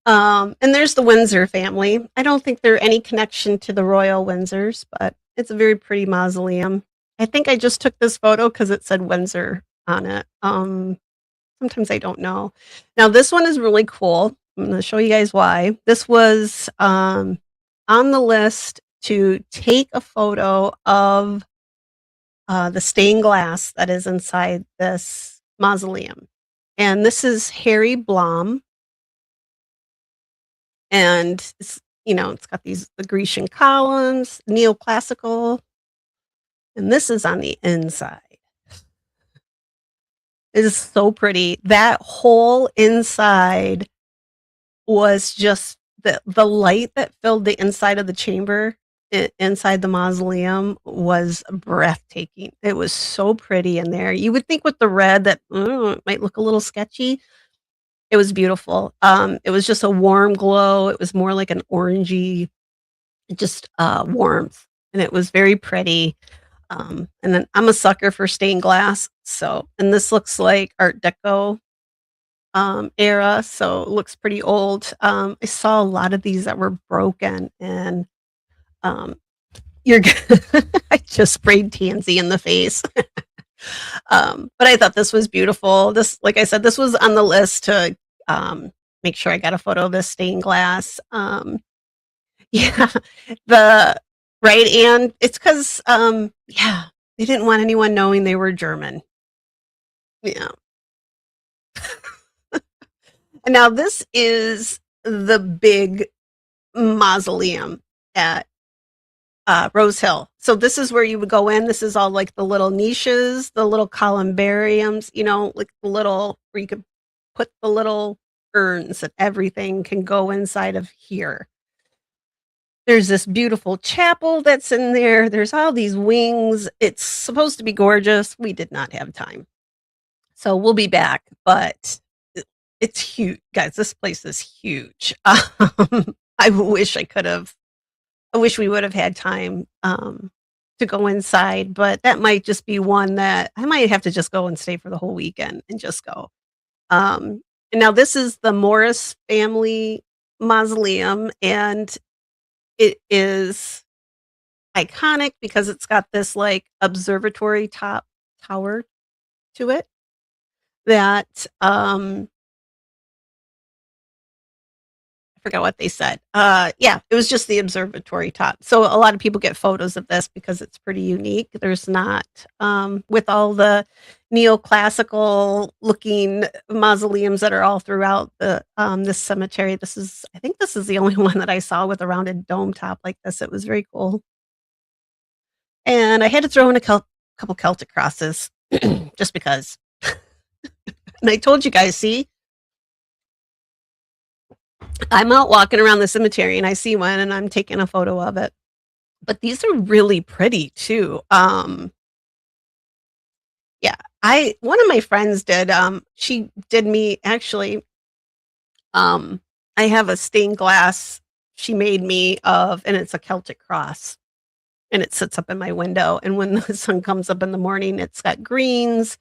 And there's the Windsor family. I don't think they're any connection to the royal Windsors, but it's a very pretty mausoleum. I think I just took this photo because it said Windsor on it. Sometimes I don't know. Now this one is really cool. I'm gonna show you guys why. This was, on the list to take a photo of, the stained glass that is inside this mausoleum. And this is Harry Blom. And it's got the Grecian columns, neoclassical, and this is on the inside. It is so pretty. That whole inside was just the light that filled the inside of the chamber inside the mausoleum was breathtaking. It was so pretty in there. You would think with the red that it might look a little sketchy. It was beautiful. It was just a warm glow. It was more like an orangey, just warmth, and it was very pretty. And then I'm a sucker for stained glass, and this looks like Art Deco era, so it looks pretty old. I saw a lot of these that were broken, and um, you're I just sprayed Tansy in the face. But I thought this was beautiful. This, like I said, this was on the list to make sure I got a photo of this stained glass. Yeah, the right, and it's because yeah, they didn't want anyone knowing they were German. Yeah. And now this is the big mausoleum at Rosehill. So this is where you would go in. This is all like the little niches, the little columbariums, like the little where you could put the little urns and everything can go inside of here. There's this beautiful chapel that's in there. There's all these wings. It's supposed to be gorgeous. We did not have time. So we'll be back, but it's huge. Guys, this place is huge. I wish we would have had time to go inside, but that might just be one that I might have to just go and stay for the whole weekend and just go. And now this is the Morris family mausoleum, and it is iconic because it's got this like observatory tower to it that I forgot what they said. Yeah, it was just the observatory top. So a lot of people get photos of this because it's pretty unique. There's not with all the neoclassical looking mausoleums that are all throughout the this cemetery. I think this is the only one that I saw with a rounded dome top like this. It was very cool. And I had to throw in a couple Celtic crosses just because. And I told you guys, see, I'm out walking around the cemetery and I see one and I'm taking a photo of it. But these are really pretty too. Yeah, one of my friends did she did me actually I have a stained glass she made me of, and it's a Celtic cross. And it sits up in my window, and when the sun comes up in the morning, it's got greens,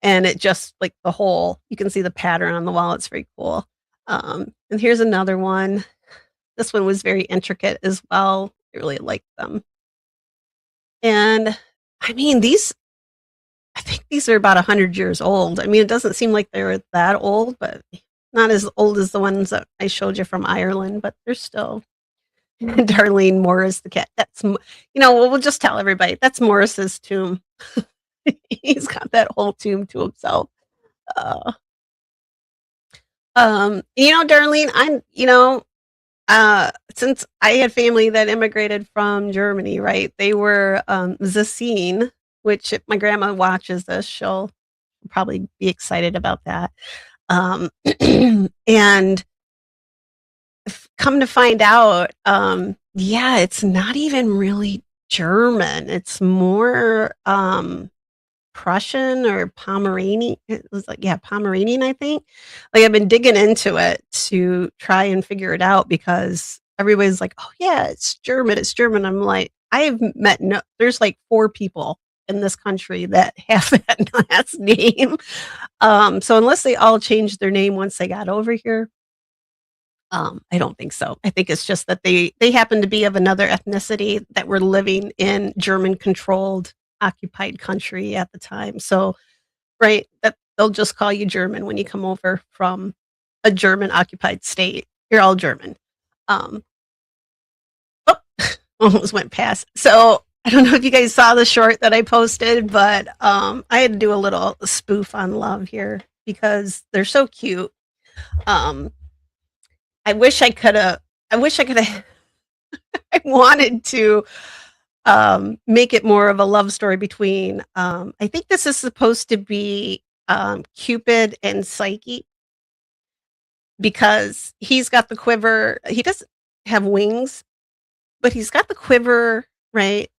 and it just like you can see the pattern on the wall. It's very cool. And here's another one. This one was very intricate as well. I really liked them. And I mean, I think these are about 100 years old. I mean, it doesn't seem like they were that old, but not as old as the ones that I showed you from Ireland, but they're still. Darlene Morris, the cat. We'll just tell everybody that's Morris's tomb. He's got that whole tomb to himself. Darlene, since I had family that immigrated from Germany, right? They were Zassine, which if my grandma watches this, she'll probably be excited about that. Um, and come to find out, yeah, it's not even really German. It's more Prussian or Pomeranian. It was like, yeah, Pomeranian, I think. Like, I've been digging into it to try and figure it out because everybody's like, oh, yeah, it's German. It's German. I'm like, I have met there's like 4 people in this country that have that last name. So unless they all changed their name once they got over here, I don't think so. I think it's just that they happen to be of another ethnicity that were living in German-controlled, occupied country at the time. So, right, that they'll just call you German when you come over from a German-occupied state. You're all German. Um, oh, almost went past. So, I don't know if you guys saw the short that I posted, but I had to do a little spoof on love here because they're so cute. Um, I wish I coulda I wanted to, make it more of a love story between, I think this is supposed to be, Cupid and Psyche because he's got the quiver. He doesn't have wings, but he's got the quiver, right,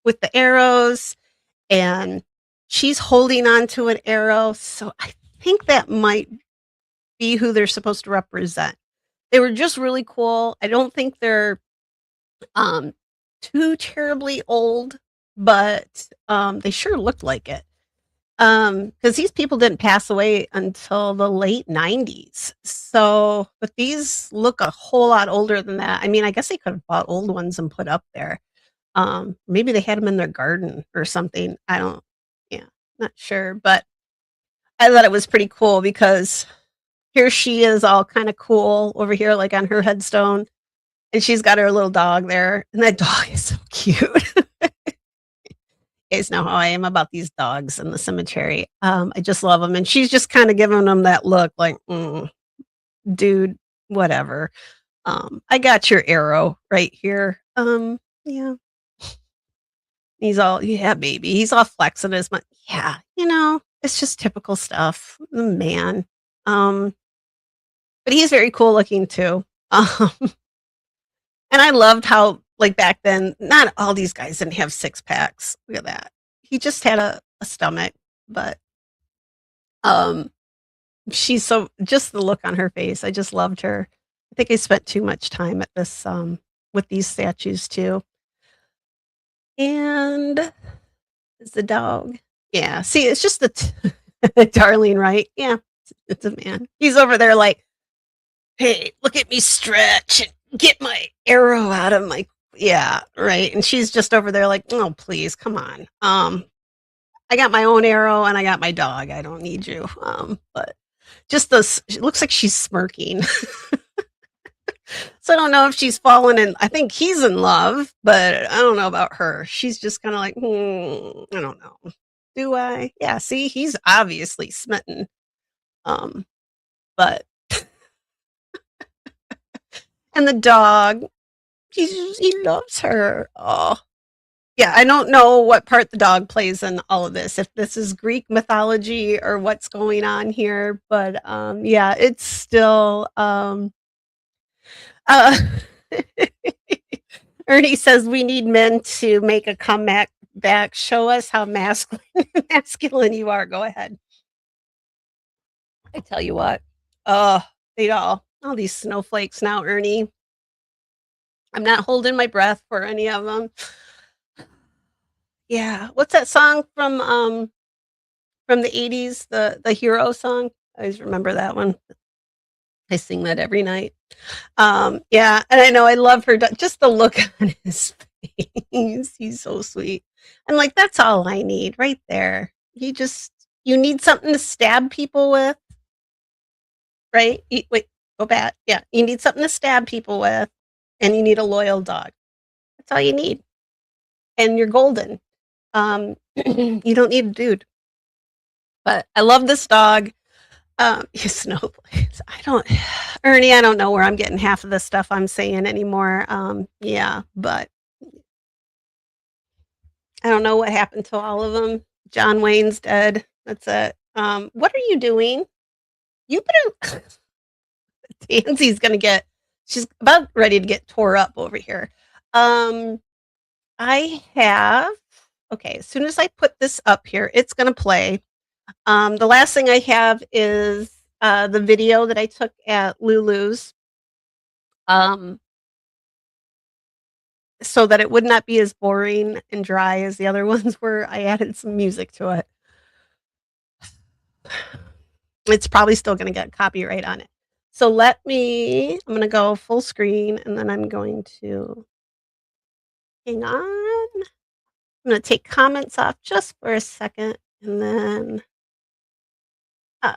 with the arrows, and she's holding on to an arrow, so I think that might be who they're supposed to represent. They were just really cool. I don't think they're um, too terribly old, but, they sure looked like it. Because these people didn't pass away until the late '90s. So, but these look a whole lot older than that. I mean, I guess they could have bought old ones and put up there. Maybe they had them in their garden or something. I don't yeah, not sure, but I thought it was pretty cool because here she is all kinda cool over here, like, on her headstone, and she's got her little dog there, and that dog is so cute. You guys know how I am about these dogs in the cemetery. I just love them, and she's just kinda giving them that look like, "Mm, dude, whatever. I got your arrow right here." Yeah. He's all, "Yeah, baby." He's all flexing his yeah, it's just typical stuff. The man. Um, but he's very cool looking too. Um And I loved how, like, back then, not all these guys didn't have six packs. Look at that. He just had a stomach, but, um, she's so just the look on her face, I just loved her. I think I spent too much time at this, with these statues too. And is the dog. Yeah, see, it's just the Darling, right? Yeah, it's a man. He's over there like, "Hey, look at me stretch and get my arrow out of my" yeah, right, and she's just over there like, "Oh, please, come on. I got my own arrow and I got my dog. I don't need you." But just this it looks like she's smirking. So I don't know if she's fallen in I think he's in love, but I don't know about her. She's just kinda like, I don't know. Do I?" Yeah, see, he's obviously smitten, um, but and the dog, he loves her. Oh, yeah, I don't know what part the dog plays in all of this, if this is Greek mythology or what's going on here, but, yeah, it's still, uh Ernie says, "We need men to make a comeback back. Show us how masculine masculine you are." Go ahead. I tell you what. They all these snowflakes now, Ernie. I'm not holding my breath for any of them. Yeah, what's that song from the '80s, the Hero song? I always remember that one. I sing that every night. Yeah, and I know I love her just the look on his face. He's so sweet. And, like, that's all I need right there. You need something to stab people with, right? Wait, go back. Yeah, you need something to stab people with, and you need a loyal dog. That's all you need, and you're golden. You don't need a dude. But I love this dog. Snowflakes. I don't Ernie, I don't know where I'm getting half of the stuff I'm saying anymore. Yeah, but I don't know what happened to all of them. John Wayne's dead. That's it. What are you doing? You better Tansy's gonna get she's about ready to get tore up over here. Um, I have okay, as soon as I put this up here, it's gonna play. The last thing I have is the video that I took at Lulu's. Um, so that it would not be as boring and dry as the other ones were. I added some music to it. It's probably still gonna get copyright on it. So I'm gonna go full screen and then I'm going to hang on. I'm gonna take comments off just for a second and then uh,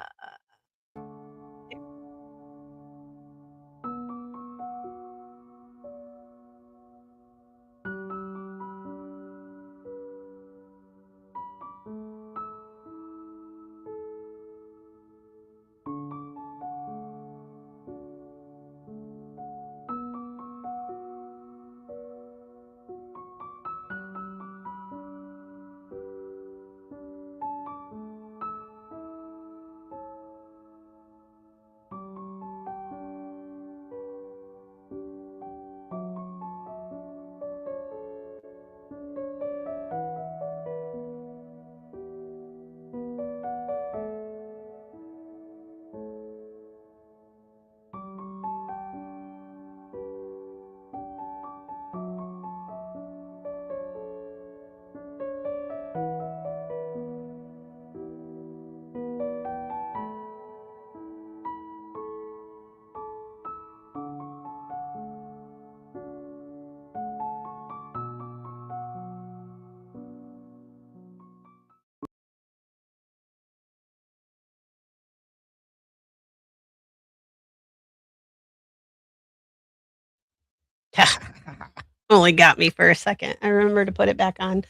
only got me for a second. I remember to put it back on.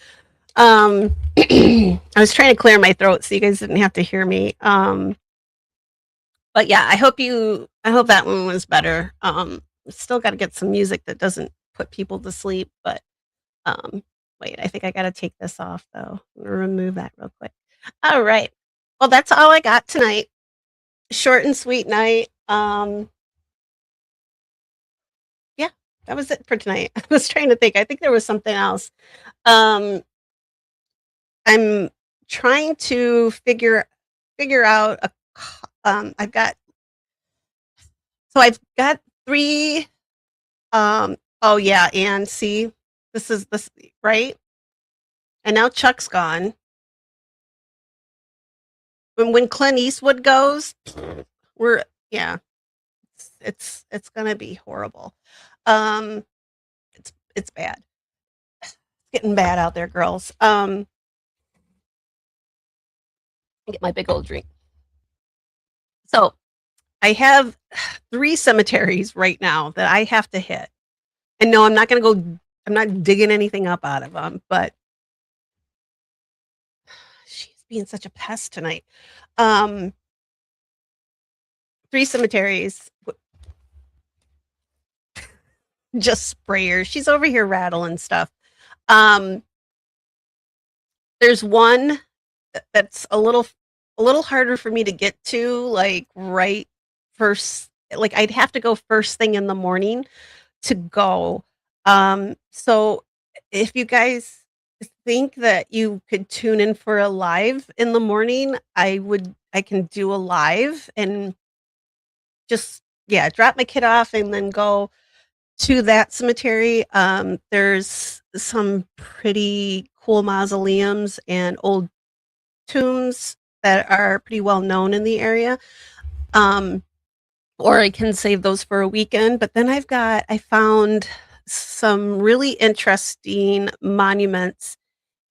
I was trying to clear my throat so you guys didn't have to hear me. But yeah, I hope that one was better. Still got to get some music that doesn't put people to sleep, but um, wait, I think I got to take this off though. I'm gonna remove that real quick. All right. Well, that's all I got tonight. Short and sweet night. Yeah, that was it for tonight. I was trying to think. I think there was something else. Um, I'm trying to figure out I've got I've got 3 oh yeah, and see, this is this right? And now Chuck's gone. When Clint Eastwood goes, we're yeah, it's gonna be horrible. Um, it's bad. It's getting bad out there, girls. Get my big old drink. So I have 3 cemeteries right now that I have to hit. And no, I'm not digging anything up out of them, but she's being such a pest tonight. 3 cemeteries, just sprayers. She's over here rattling stuff. Um, there's one that's a little harder for me to get to, like right first. Like I'd have to go first thing in the morning to go. So if you guys think that you could tune in for a live in the morning, I can do a live and just yeah, drop my kid off and then go to that cemetery. There's some pretty cool mausoleums and old tombs that are pretty well known in the area. Um, or I can save those for a weekend. But then I found some really interesting monuments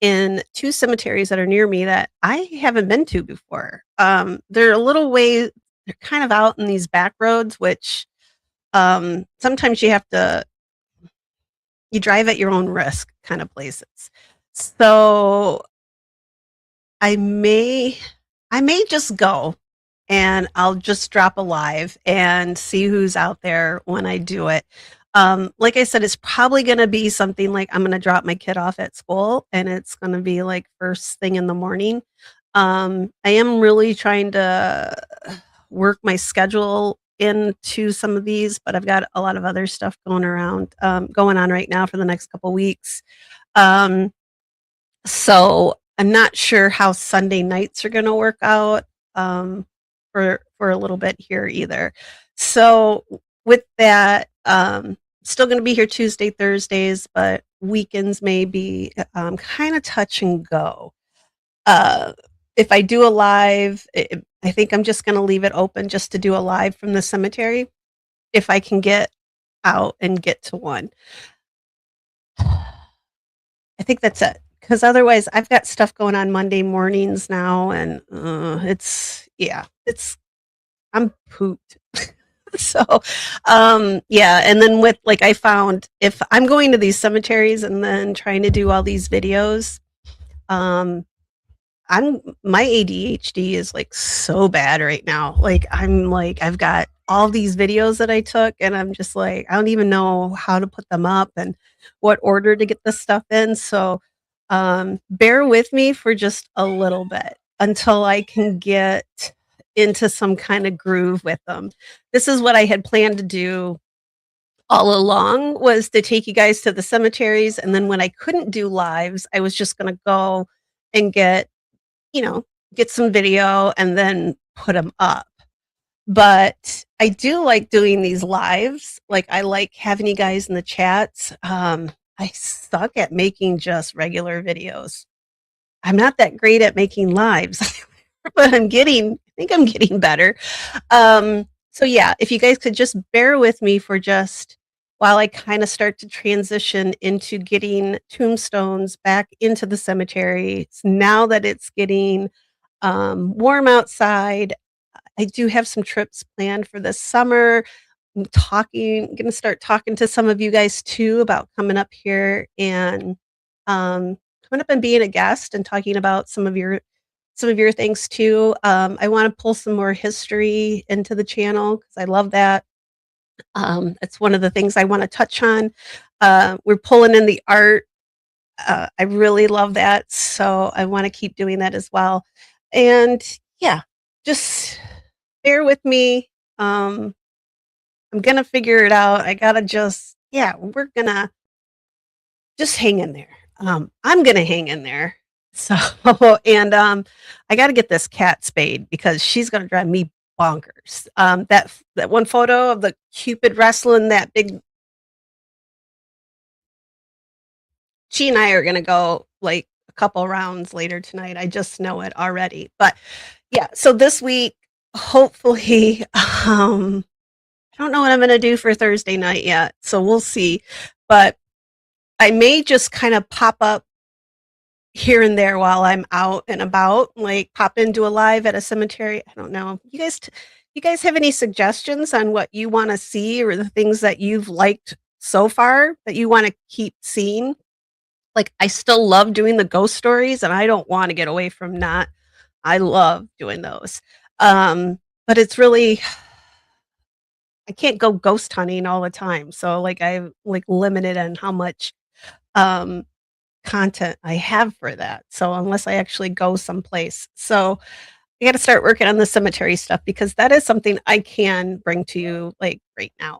in 2 cemeteries that are near me that I haven't been to before. They're a little way, they're kind of out in these back roads, which sometimes you drive at your own risk kind of places. So I may I may just go and I'll just drop a live and see who's out there when I do it. Like I said, it's probably going to be something like I'm going to drop my kid off at school and it's going to be like first thing in the morning. I am really trying to work my schedule into some of these, but I've got a lot of other stuff going on right now for the next couple weeks. Um, so I'm not sure how Sunday nights are going to work out for a little bit here either. So with that, still going to be here Tuesday, Thursdays, but weekends may be kind of touch and go. Uh, if I do a live, I think I'm just going to leave it open just to do a live from the cemetery if I can get out and get to one. I think that's it. Because otherwise, I've got stuff going on Monday mornings now, and I'm pooped. So, yeah, and then with like I found if I'm going to these cemeteries and then trying to do all these videos, um, my ADHD is like so bad right now. Like I've got all these videos that I took and I'm just like I don't even know how to put them up and what order to get this stuff in. So bear with me for just a little bit until I can get into some kind of groove with them. This is what I had planned to do all along was to take you guys to the cemeteries and then when I couldn't do lives, I was just going to go and you know, get some video and then put them up. But I do like doing these lives. Like I like having you guys in the chats. I suck at making just regular videos. I'm not that great at making lives, but I think I'm getting better. So yeah, if you guys could just bear with me for just while I kind of start to transition into getting tombstones back into the cemetery. Now that it's getting warm outside, I do have some trips planned for this summer. Going to start talking to some of you guys too about coming up here and coming up and being a guest and talking about some of your things too. I want to pull some more history into the channel because I love that. That's one of the things I want to touch on. We're pulling in the art. I really love that, so I want to keep doing that as well. And yeah, just bear with me. I'm gonna figure it out. I gotta we're gonna just hang in there. I'm gonna hang in there. So, and I got to get this cat spayed because she's gonna drive me bonkers. That one photo of the Cupid wrestling that big. She and I are gonna go like a couple rounds later tonight. I just know it already. But yeah, so this week, hopefully, I don't know what I'm gonna do for Thursday night yet, so we'll see. But I may just kind of pop up here and there while I'm out and about, like pop into a live at a cemetery. I don't know. You guys have any suggestions on what you want to see or the things that you've liked so far that you want to keep seeing? Like I still love doing the ghost stories and I don't want to get away from that. I love doing those. But it's really I can't go ghost hunting all the time. So like I'm like limited on how much um content I have for that. So unless I actually go someplace. So I got to start working on the cemetery stuff because that is something I can bring to you like right now.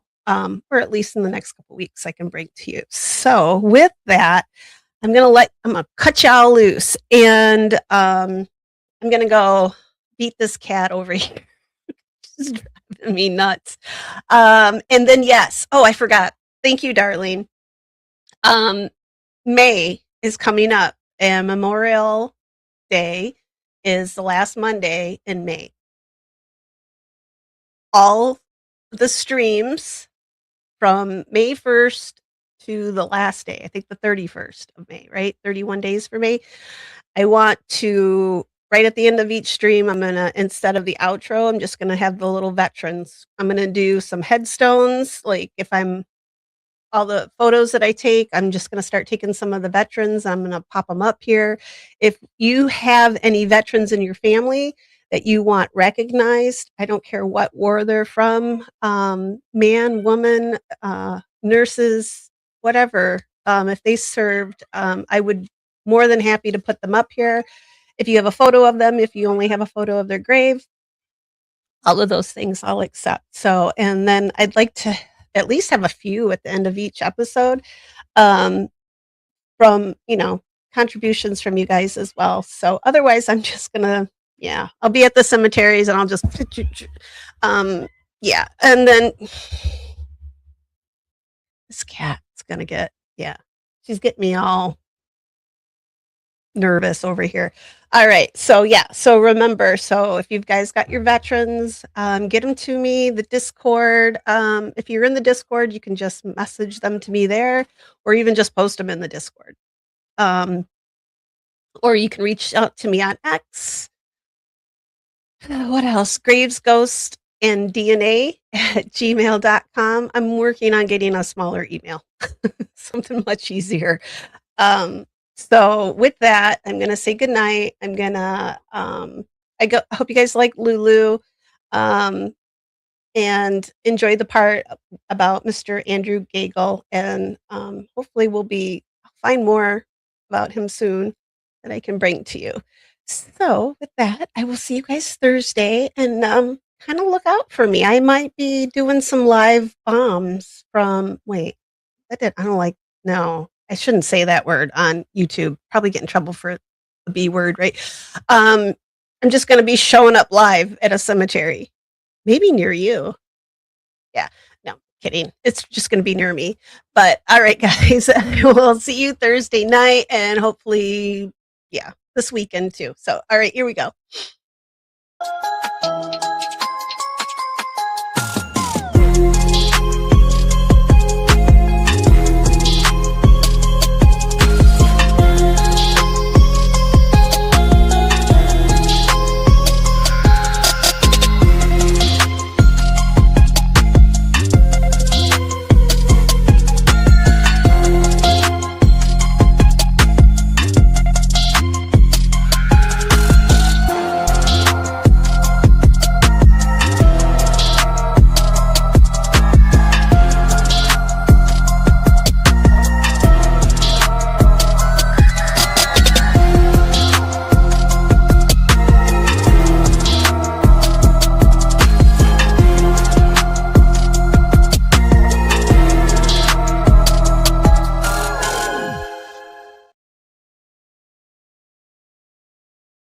Or at least in the next couple weeks I can bring to you. So with that, I'm gonna cut y'all loose and I'm gonna go beat this cat over here. She's driving me nuts. And then yes. Oh, I forgot. Thank you, darling. Um, May is coming up, and Memorial Day is the last Monday in May. All the streams from May 1st to the last day, I think the 31st of May, right? 31 days for May. I want to, right at the end of each stream, instead of the outro, I'm just going to have the little veterans. I'm going to do some headstones. Like if I'm all the photos that I take, I'm just going to start taking some of the veterans. I'm going to pop them up here. If you have any veterans in your family that you want recognized, I don't care what war they're from, man, woman, nurses, whatever, if they served, I would more than happy to put them up here. If you have a photo of them, if you only have a photo of their grave, all of those things I'll accept. So, and then I'd like to at least have a few at the end of each episode, um, from, contributions from you guys as well. So otherwise I'm just gonna, yeah, I'll be at the cemeteries and I'll just, um, yeah. And then this cat's gonna get, yeah, she's getting me all nervous over here. All right. So yeah. So remember, so if you guys got your veterans, get them to me, the Discord. If you're in the Discord, you can just message them to me there, or even just post them in the Discord. Or you can reach out to me on X. What else? Graves, Ghost, and DNA at gmail.com. I'm working on getting a smaller email, something much easier. So with that, I'm gonna say goodnight. I'm gonna I hope you guys like Lulu. And enjoy the part about Mr. Andrew Gagel, and hopefully I'll find more about him soon that I can bring to you. So with that, I will see you guys Thursday, and kind of look out for me. I might be doing some live bombs from I don't like, no, I shouldn't say that word on YouTube. Probably get in trouble for the B word, right? I'm just going to be showing up live at a cemetery, maybe near you. Yeah, no, kidding. It's just going to be near me. But all right, guys, we'll see you Thursday night, and hopefully, yeah, this weekend too. So, all right, here we go.